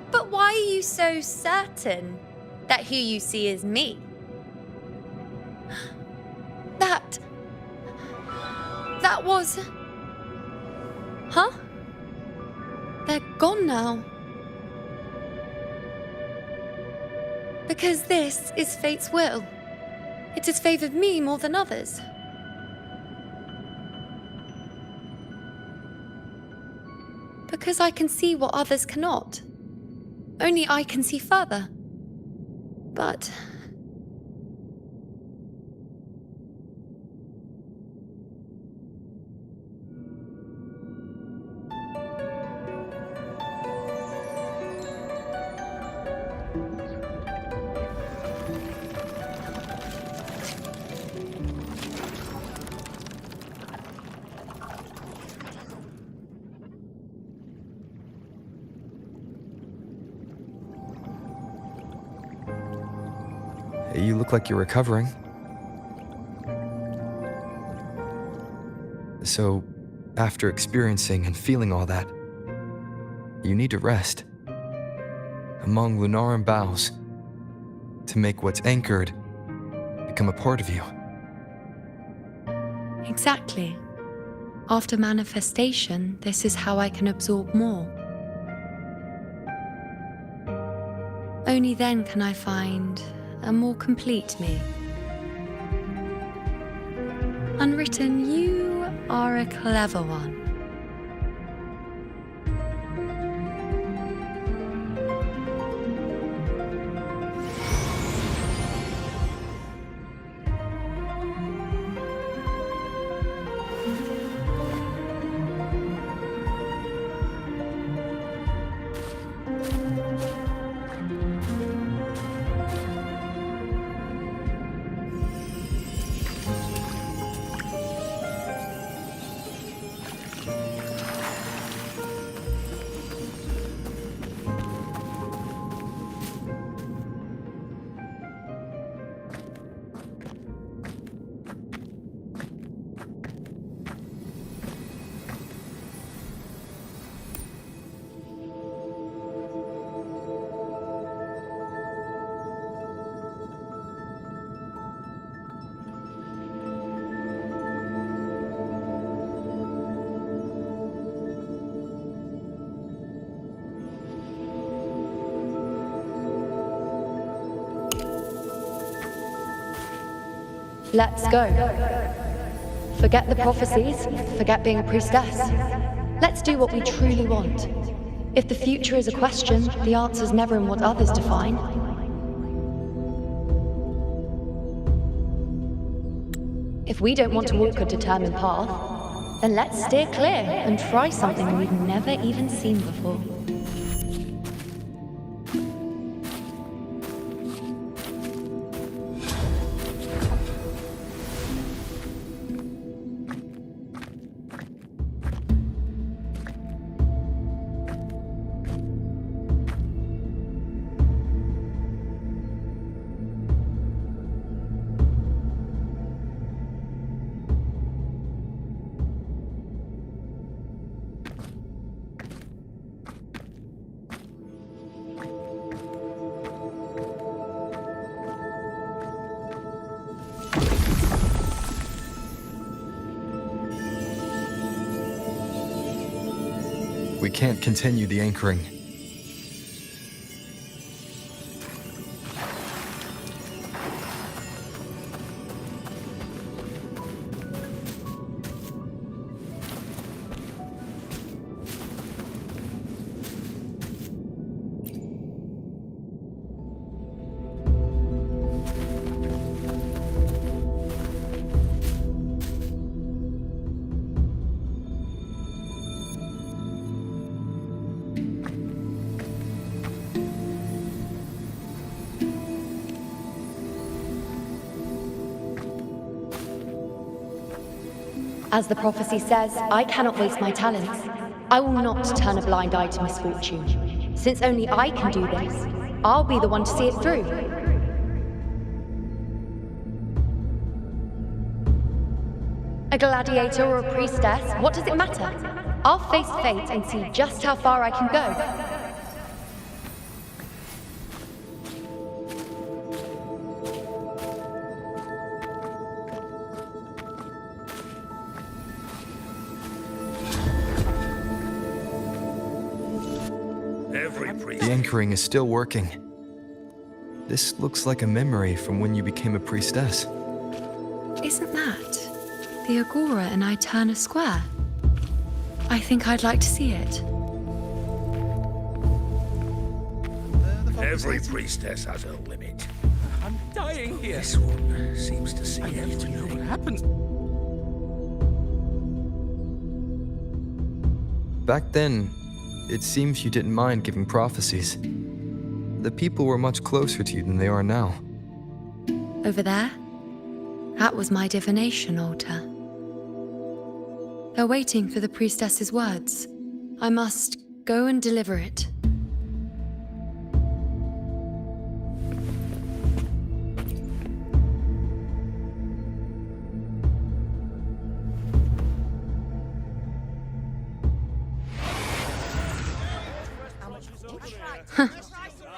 But why are you so certain that who you see is me? That was... Huh? They're gone now. Because this is fate's will. It has favored me more than others. Because I can see what others cannot. Only I can see further. But... You look like you're recovering. So, after experiencing and feeling all that, you need to rest among Lunaran boughs to make what's anchored become a part of you. Exactly. After manifestation, this is how I can absorb more. Only then can I find a more complete me. Unwritten, you are a clever one. Let's go. Forget the prophecies, forget being a priestess. Let's do what we truly want. If the future is a question, the answer's never in what others define. If we don't want to walk a determined path, then let's steer clear and try something we've never even seen before. we can't continue the anchoring. As the prophecy says, I cannot waste my talents. I will not turn a blind eye to misfortune. Since only I can do this, I'll be the one to see it through. A gladiator or a priestess, what does it matter? I'll face fate and see just how far I can go. The anchoring is still working. This looks like a memory from when you became a priestess. Isn't that the Agora in Eterna Square? I think I'd like to see it. Every priestess has her limit. I'm dying here. This one seems to see everything. I need to know what happens. Back then, it seems you didn't mind giving prophecies. The people were much closer to you than they are now. Over there? That was my divination altar. They're waiting for the priestess's words. I must go and deliver it.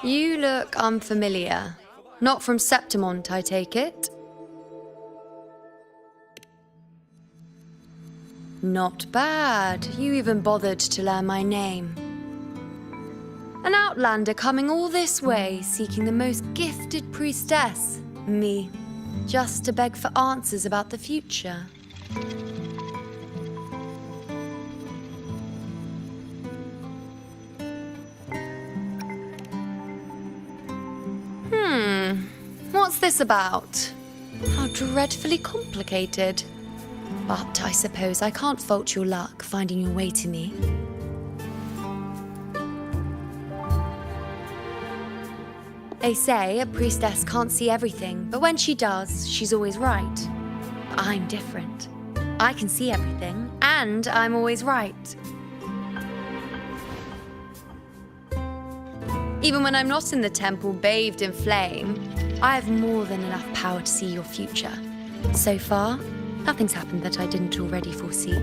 You look unfamiliar. Not from Septimont, I take it? Not bad. You even bothered to learn my name. An outlander coming all this way, seeking the most gifted priestess, me, just to beg for answers about the future. What's this about? How dreadfully complicated. But I suppose I can't fault your luck finding your way to me. They say a priestess can't see everything, but when she does, she's always right. I'm different. I can see everything, and I'm always right. Even when I'm not in the temple bathed in flame, I have more than enough power to see your future. So far, nothing's happened that I didn't already foresee.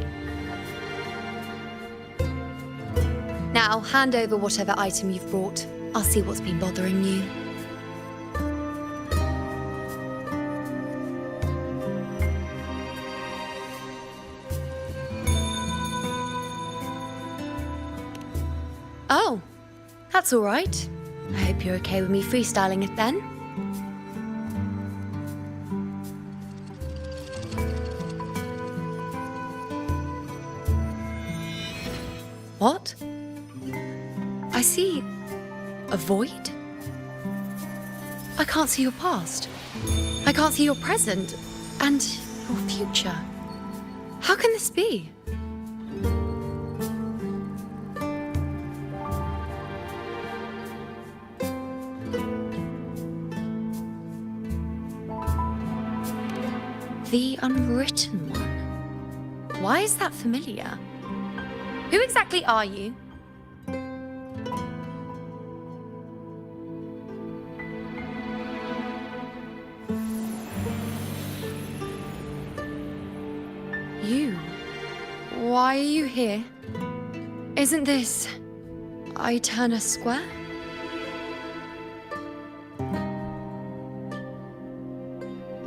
Now, hand over whatever item you've brought. I'll see what's been bothering you. Oh, that's all right. I hope you're okay with me freestyling it then. What? I see a void? I can't see your past. I can't see your present and your future. How can this be? The Unwritten One. Why is that familiar? Who exactly are you? You? Why are you here? Isn't this Eterna Square?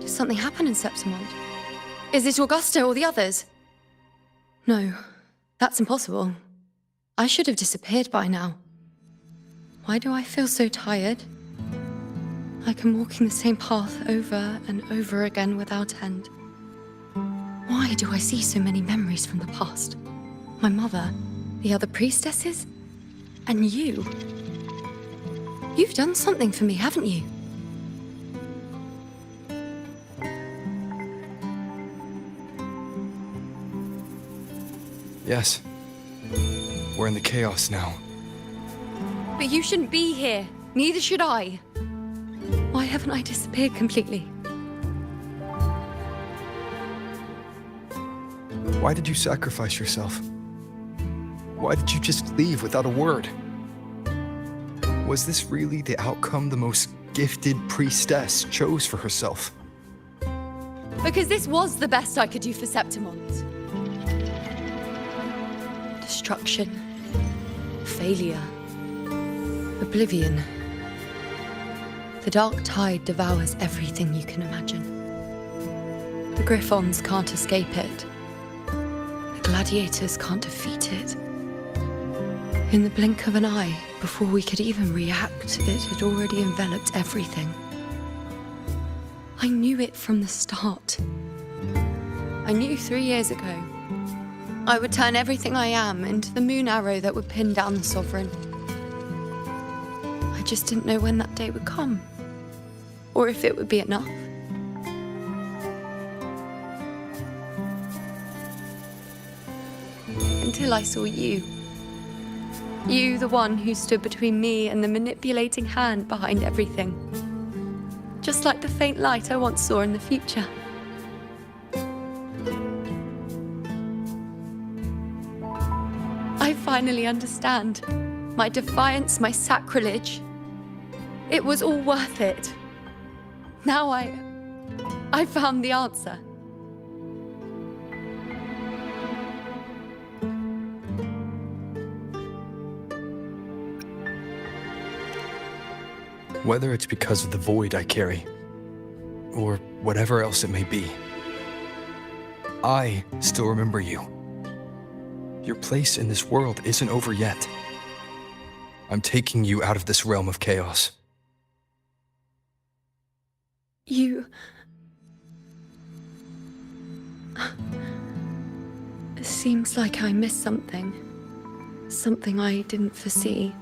Did something happen in Septimont? Is it Augusta or the others? No, that's impossible. I should have disappeared by now. Why do I feel so tired? Like I'm walking the same path over and over again without end. Why do I see so many memories from the past? My mother, the other priestesses, and you. You've done something for me, haven't you? Yes. We're in the chaos now. But you shouldn't be here. Neither should I. Why haven't I disappeared completely? Why did you sacrifice yourself? Why did you just leave without a word? Was this really the outcome the most gifted priestess chose for herself? Because this was the best I could do for Septimond. Destruction. Failure. Oblivion. The dark tide devours everything you can imagine. The Griffons can't escape it. The gladiators can't defeat it. In the blink of an eye, before we could even react, it had already enveloped everything. I knew it from the start. I knew 3 years ago I would turn everything I am into the moon arrow that would pin down the Sovereign. I just didn't know when that day would come, or if it would be enough. Until I saw you. You, the one who stood between me and the manipulating hand behind everything. Just like the faint light I once saw in the future. I finally understand. My defiance, my sacrilege. It was all worth it. Now I found the answer. Whether it's because of the void I carry, or whatever else it may be, I still remember you. Your place in this world isn't over yet. I'm taking you out of this realm of chaos. You... It seems like I missed something. Something I didn't foresee.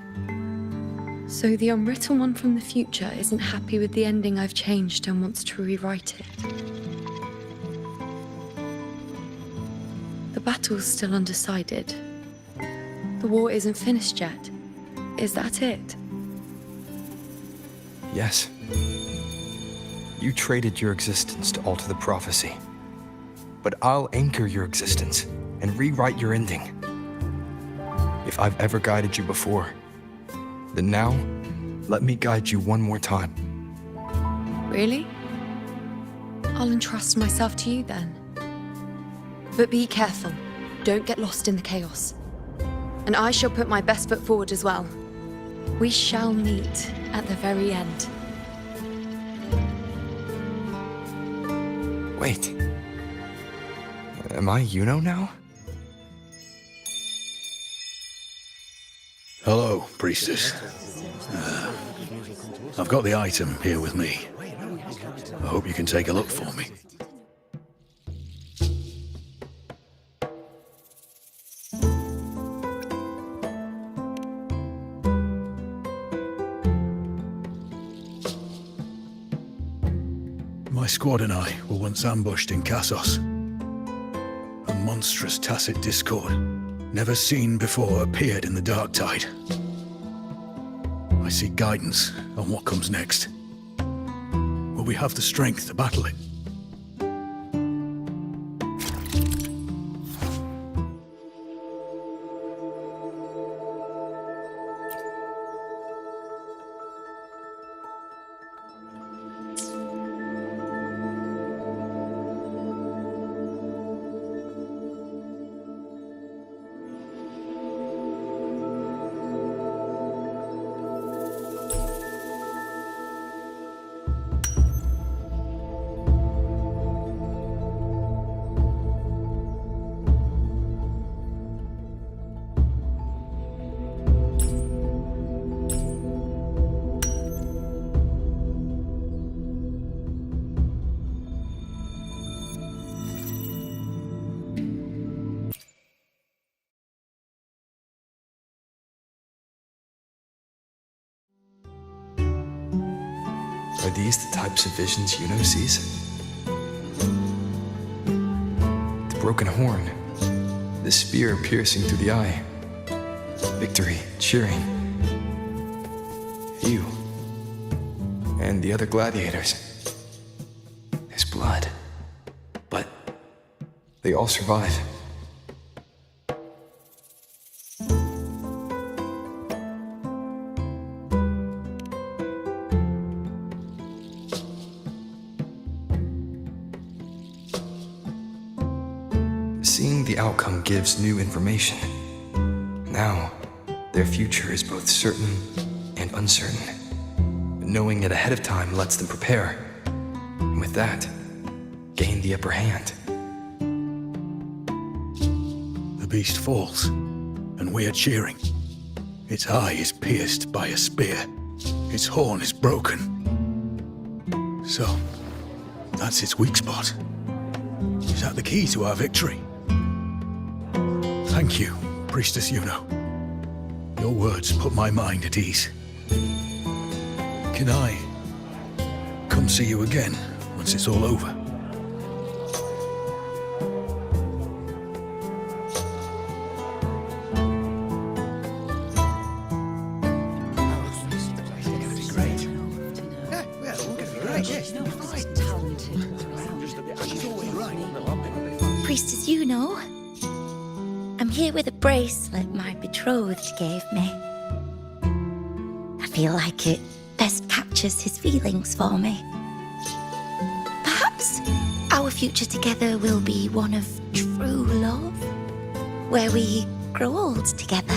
So the unwritten one from the future isn't happy with the ending I've changed and wants to rewrite it. The battle's still undecided. The war isn't finished yet. Is that it? Yes. You traded your existence to alter the prophecy. But I'll anchor your existence and rewrite your ending. If I've ever guided you before, then now, let me guide you one more time. Really? I'll entrust myself to you then. But be careful. Don't get lost in the chaos. And I shall put my best foot forward as well. We shall meet at the very end. Wait. Am I Yuno now? Hello, priestess. I've got the item here with me. I hope you can take a look for me. My squad and I were once ambushed in Kassos. A monstrous tacit discord, never seen before, appeared in the dark tide. I seek guidance on what comes next. Will we have the strength to battle it? Are these the types of visions Yuno sees? The broken horn, the spear piercing through the eye, victory cheering. You and the other gladiators. There's blood, but they all survive. Seeing the outcome gives new information. Now, their future is both certain and uncertain. Knowing it ahead of time lets them prepare, and with that, gain the upper hand. The beast falls, and we are cheering. Its eye is pierced by a spear. Its horn is broken. So, that's its weak spot. Is that the key to our victory? Thank you, Priestess Yuno. Your words put my mind at ease. Can I come see you again once it's all over? Priestess Yuno, I'm here with a bracelet my betrothed gave me. I feel like it best captures his feelings for me. Perhaps our future together will be one of true love, where we grow old together.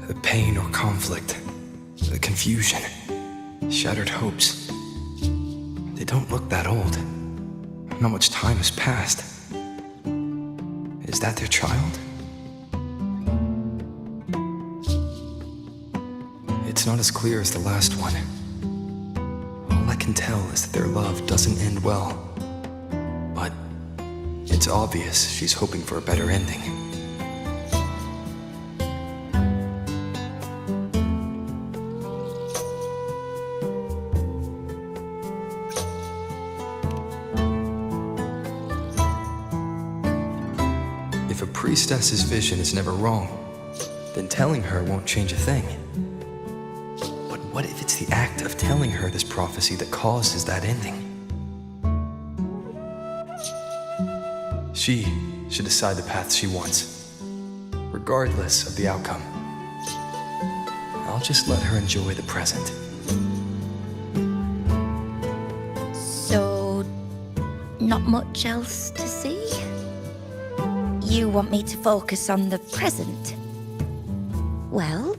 The pain or conflict, the confusion, shattered hopes. They don't look that old. Not much time has passed. Is that their child? It's not as clear as the last one. All I can tell is that their love doesn't end well. But it's obvious she's hoping for a better ending. If a priestess's vision is never wrong, then telling her won't change a thing. But what if it's the act of telling her this prophecy that causes that ending? She should decide the path she wants, regardless of the outcome. I'll just let her enjoy the present. So, not much else to see? You want me to focus on the present? Well,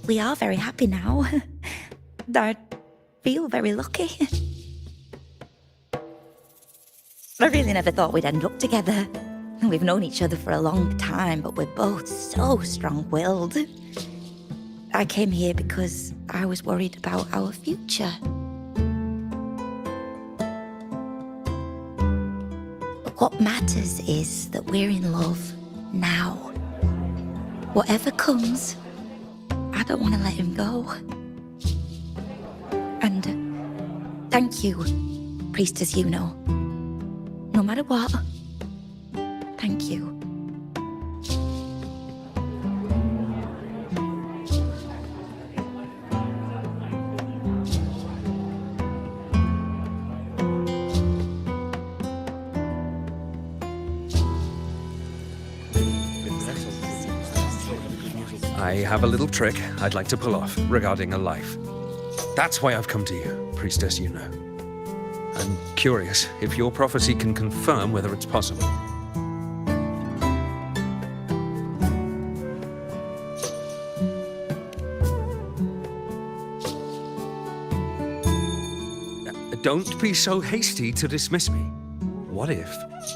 we are very happy now. I feel very lucky. I really never thought we'd end up together. We've known each other for a long time, but we're both so strong-willed. I came here because I was worried about our future. What matters is that we're in love now. Whatever comes, I don't want to let him go. And thank you, Priestess Yuno. No matter what, thank you. I have a little trick I'd like to pull off regarding a life. That's why I've come to you, Priestess Yuno. I'm curious if your prophecy can confirm whether it's possible. Don't be so hasty to dismiss me. What if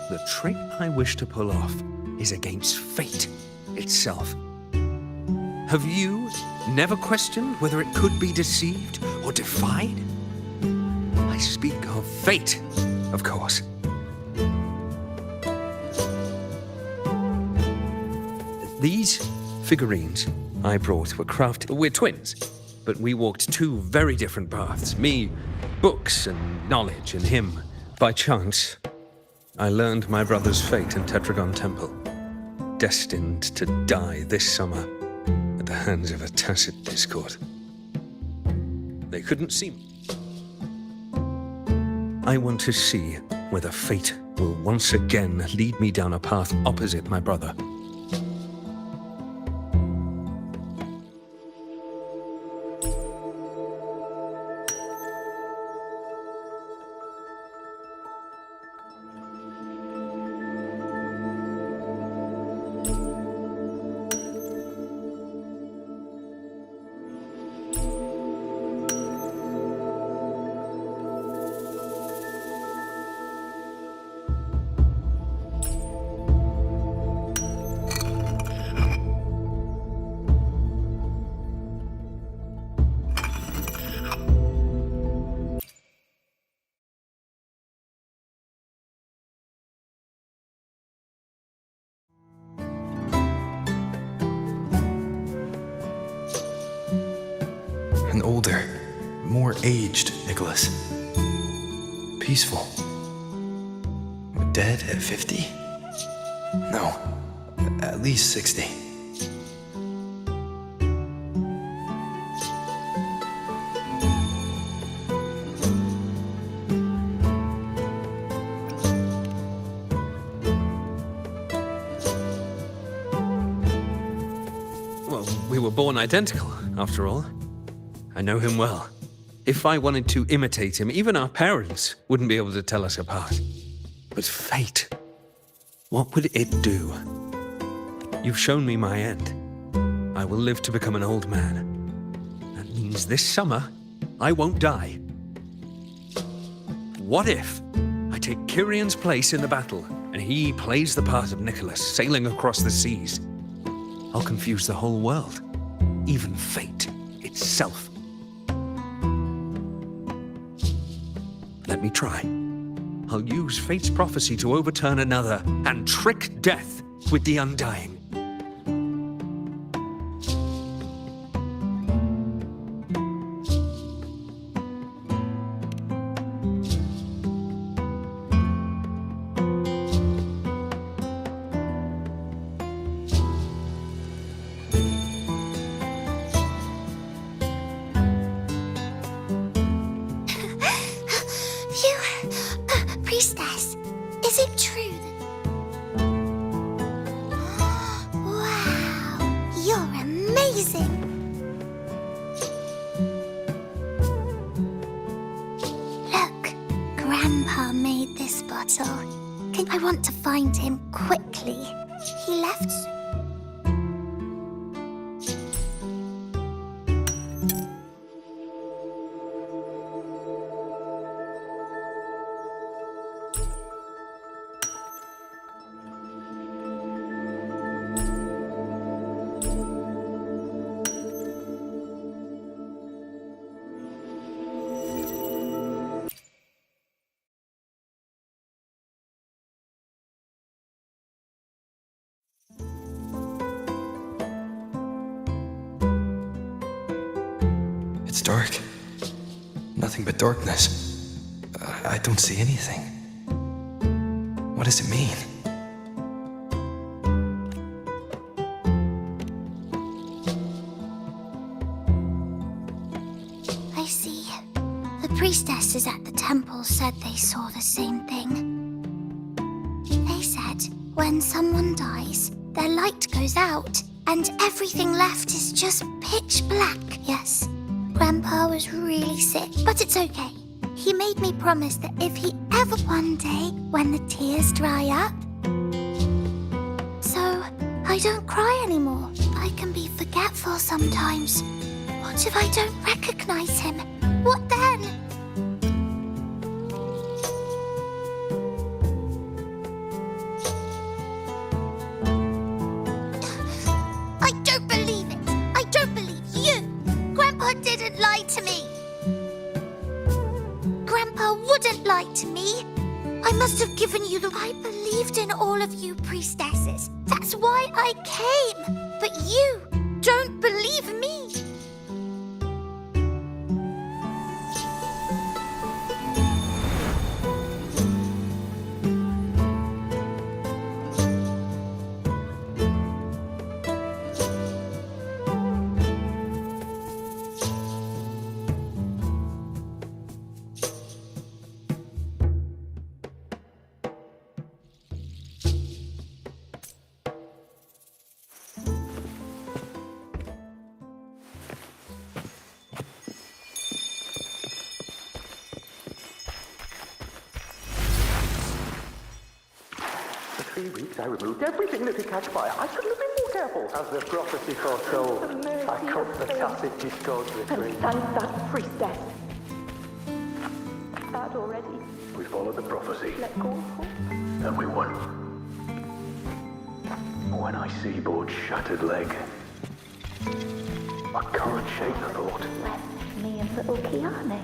the trick I wish to pull off is against fate itself? Have you never questioned whether it could be deceived or defied? I speak of fate, of course. These figurines I brought were crafted. We're twins, but we walked two very different paths. Me, books and knowledge, and him, by chance, I learned my brother's fate in Tetragon Temple, destined to die this summer at the hands of a tacit discord. They couldn't see me. I want to see whether fate will once again lead me down a path opposite my brother. An older, more aged Nicholas. Peaceful. Dead at 50? No, at least 60. Well, we were born identical, after all. I know him well. If I wanted to imitate him, even our parents wouldn't be able to tell us apart. But fate, what would it do? You've shown me my end. I will live to become an old man. That means this summer, I won't die. What if I take Kyrion's place in the battle, and he plays the part of Nicholas, sailing across the seas? I'll confuse the whole world, even fate itself. Let me try. I'll use fate's prophecy to overturn another and trick death with the undying. Priestess, is it true that... Wow, you're amazing! Look, Grandpa made this bottle. I want to find him quickly. He left... It's dark. Nothing but darkness. I don't see anything. What does it mean? I see. The priestesses at the temple said they saw the same thing. They said when someone dies, their light goes out, and everything left is just pitch black. Yes, Grandpa was really sick, but it's okay. He made me promise that if he ever one day, when the tears dry up, so I don't cry anymore. I can be forgetful sometimes. What if I don't recognize him? What then? didn't lie to me. Grandpa wouldn't lie to me. I must have given you the... I believed in all of you priestesses. That's why I came. But you don't believe me. For 3 weeks, I removed everything that could catch fire. I couldn't have been more careful. As the prophecy foretold, I cut the tacit discord between. And thank that priestess. Bad already. We followed the prophecy, Let go of hope. and we won. When I see Board's shattered leg, I can't shake the thought. Me and little Kiane.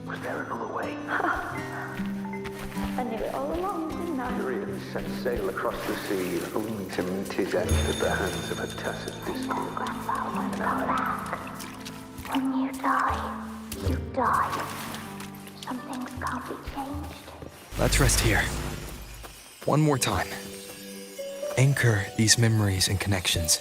Was there another way? I knew it all along, didn't I? Miriam set sail across the sea, only to meet his end at the hands of a tacit discord. When you die, you die. Some things can't be changed. Let's rest here. One more time. Anchor these memories and connections.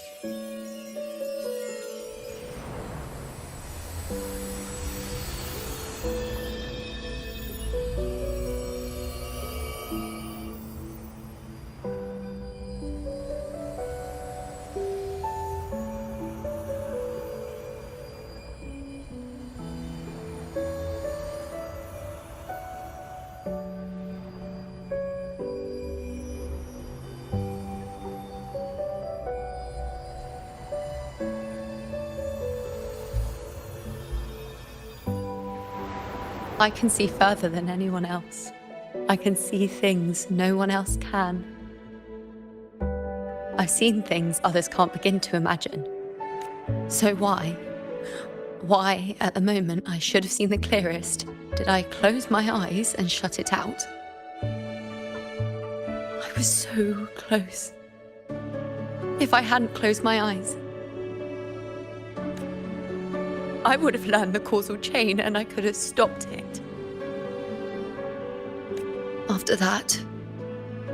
I can see further than anyone else. I can see things no one else can. I've seen things others can't begin to imagine. So why at the moment I should have seen the clearest, did I close my eyes and shut it out? I was so close. If I hadn't closed my eyes, I would have learned the causal chain and I could have stopped it. After that,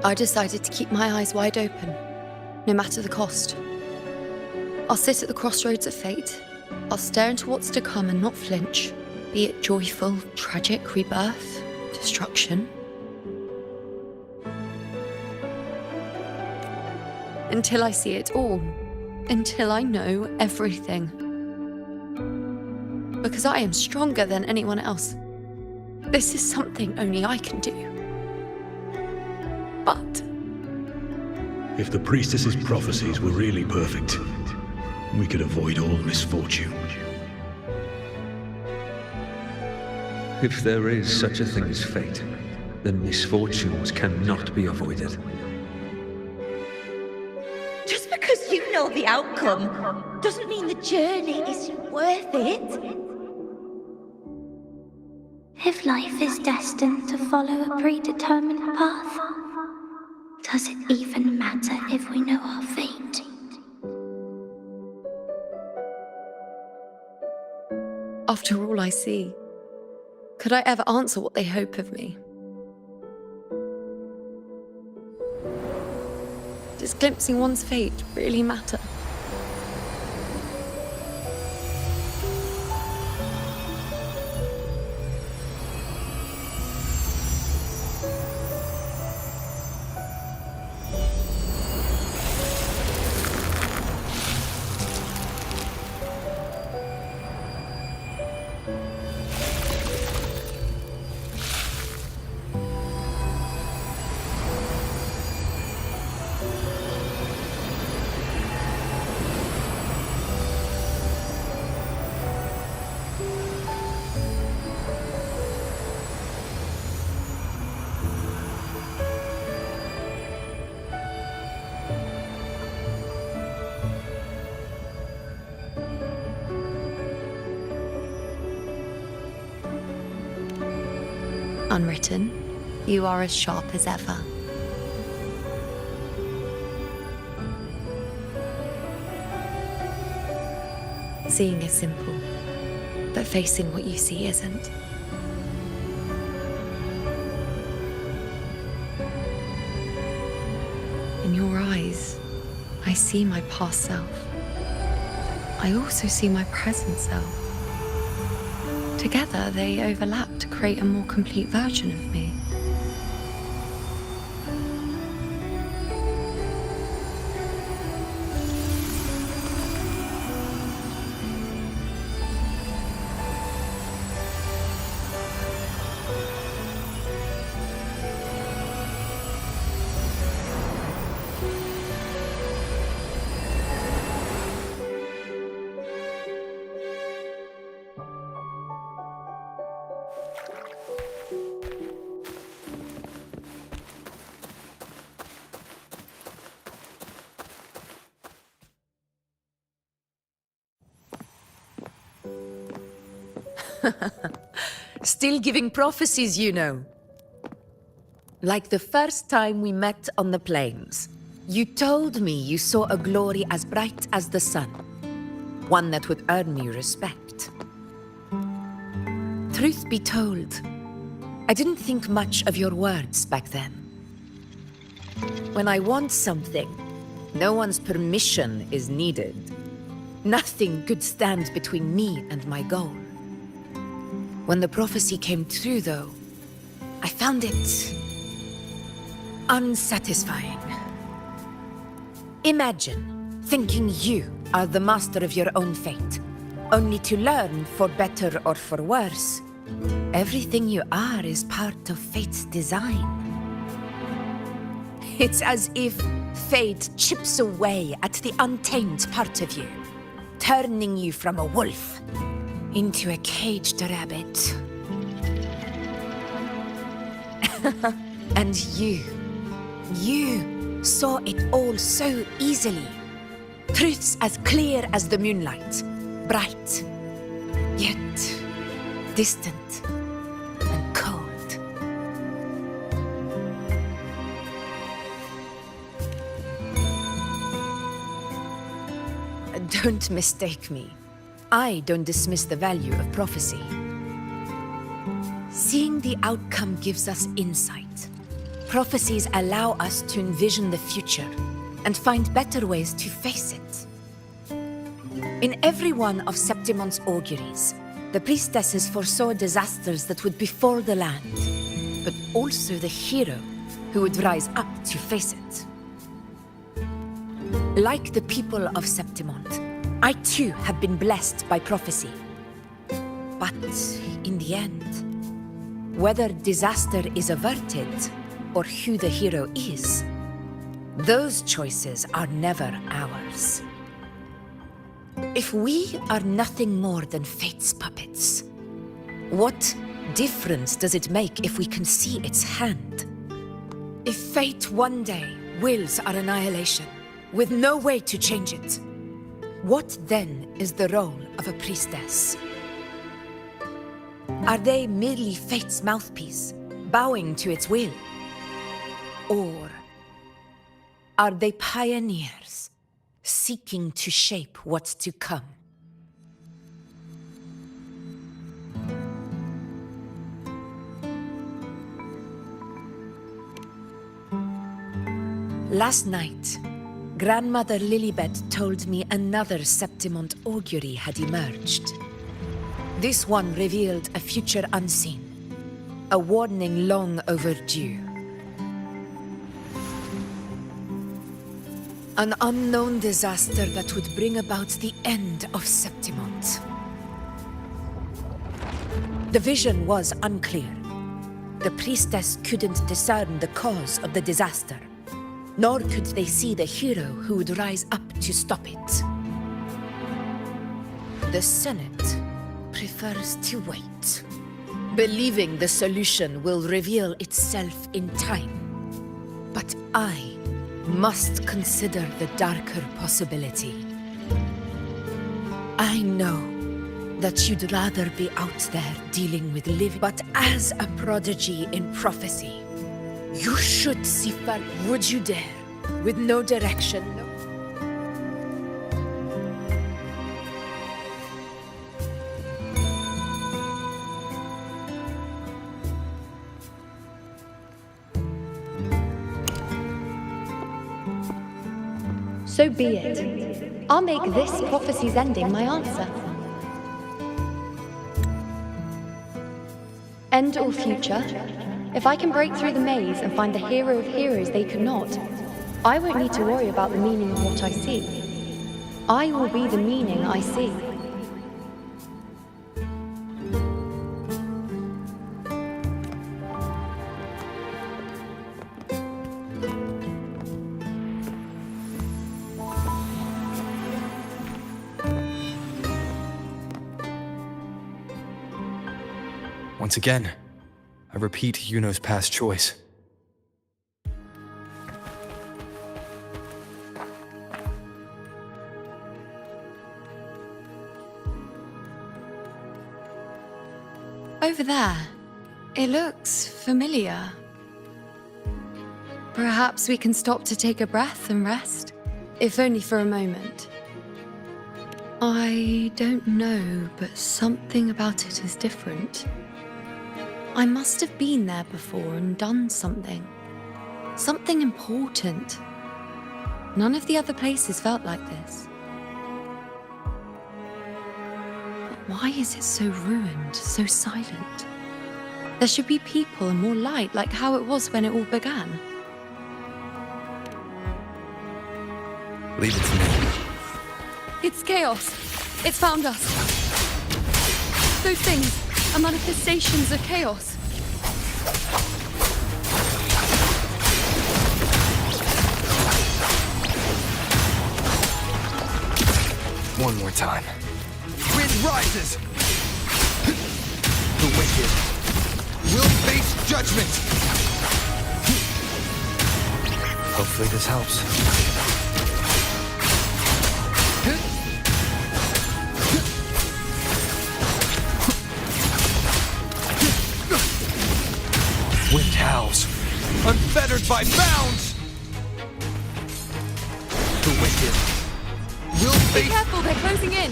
I decided to keep my eyes wide open, no matter the cost. I'll sit at the crossroads of fate. I'll stare into what's to come and not flinch, be it joyful, tragic, rebirth, destruction. Until I see it all, until I know everything. Because I am stronger than anyone else. This is something only I can do. But if the priestess's prophecies were really perfect, we could avoid all misfortune. If there is such a thing as fate, then misfortunes cannot be avoided. Just because you know the outcome doesn't mean the journey isn't worth it. If life is destined to follow a predetermined path, does it even matter if we know our fate? after all I see, could I ever answer what they hope of me? Does glimpsing one's fate really matter? Unwritten, you are as sharp as ever. Seeing is simple, but facing what you see isn't. In your eyes, I see my past self. I also see my present self. Together, they overlap to create a more complete version of me. Still giving prophecies, you know. Like the first time we met on the plains, you told me you saw a glory as bright as the sun, one that would earn me respect. Truth be told, I didn't think much of your words back then. When I want something, no one's permission is needed. Nothing could stand between me and my goal. When the prophecy came true, though, I found it unsatisfying. Imagine thinking you are the master of your own fate, only to learn, for better or for worse, everything you are is part of fate's design. It's as if fate chips away at the untamed part of you, turning you from a wolf into a caged rabbit. And you saw it all so easily. Truths as clear as the moonlight, bright, yet distant and cold. Don't mistake me. I don't dismiss the value of prophecy. Seeing the outcome gives us insight. Prophecies allow us to envision the future and find better ways to face it. In every one of Septimon's auguries, the priestesses foresaw disasters that would befall the land, but also the hero who would rise up to face it. Like the people of Septimont, I too have been blessed by prophecy. But in the end, whether disaster is averted or who the hero is, those choices are never ours. If we are nothing more than fate's puppets, what difference does it make if we can see its hand? If fate one day wills our annihilation, with no way to change it, what then is the role of a priestess? Are they merely fate's mouthpiece, bowing to its will? Or are they pioneers, seeking to shape what's to come? Last night, Grandmother Lilibet told me another Septimont augury had emerged. This one revealed a future unseen, a warning long overdue. An unknown disaster that would bring about the end of Septimont. The vision was unclear. The priestess couldn't discern the cause of the disaster, nor could they see the hero who would rise up to stop it. The Senate prefers to wait, believing the solution will reveal itself in time. But I must consider the darker possibility. I know that you'd rather be out there dealing with living. But as a prodigy in prophecy, you should see far. Would you dare? With no direction, no. So be it. I'll make this prophecy's ending my answer. End or future, if I can break through the maze and find the hero of heroes they could not, I won't need to worry about the meaning of what I see. I will be the meaning I see. Once again, I repeat Yuno's past choice. Over there, it looks familiar. Perhaps we can stop to take a breath and rest, if only for a moment. I don't know, but something about it is different. I must have been there before and done something. Something important. None of the other places felt like this. But why is it so ruined, so silent? There should be people and more light, like how it was when it all began. Leave it to me. It's chaos. It's found us. Those things are manifestations of chaos. One more time. Wind rises! The wicked will face judgment! Hopefully this helps. Wind howls, unfettered by bounds! The wicked will Be face... careful, they're closing in!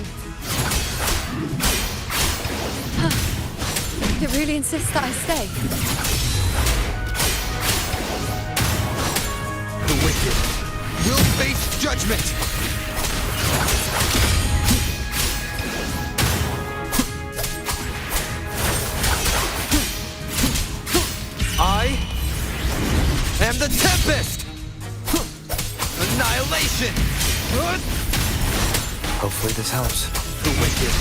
It really insists that I stay. The wicked will face judgment! I am the Tempest! Annihilation! Hopefully this helps. The wicked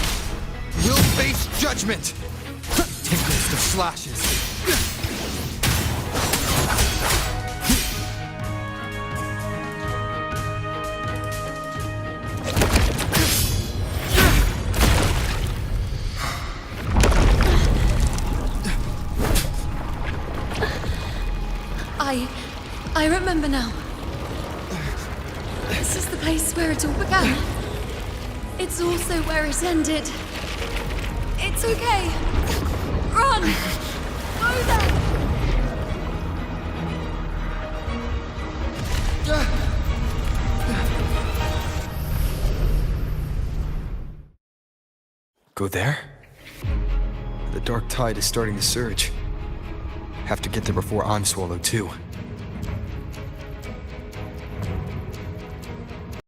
will face judgment! Tempest of slashes! I remember now. This is the place where it all began. It's also where it ended. It's okay. Run! Go there! Go there? The dark tide is starting to surge. Have to get there before I'm swallowed too.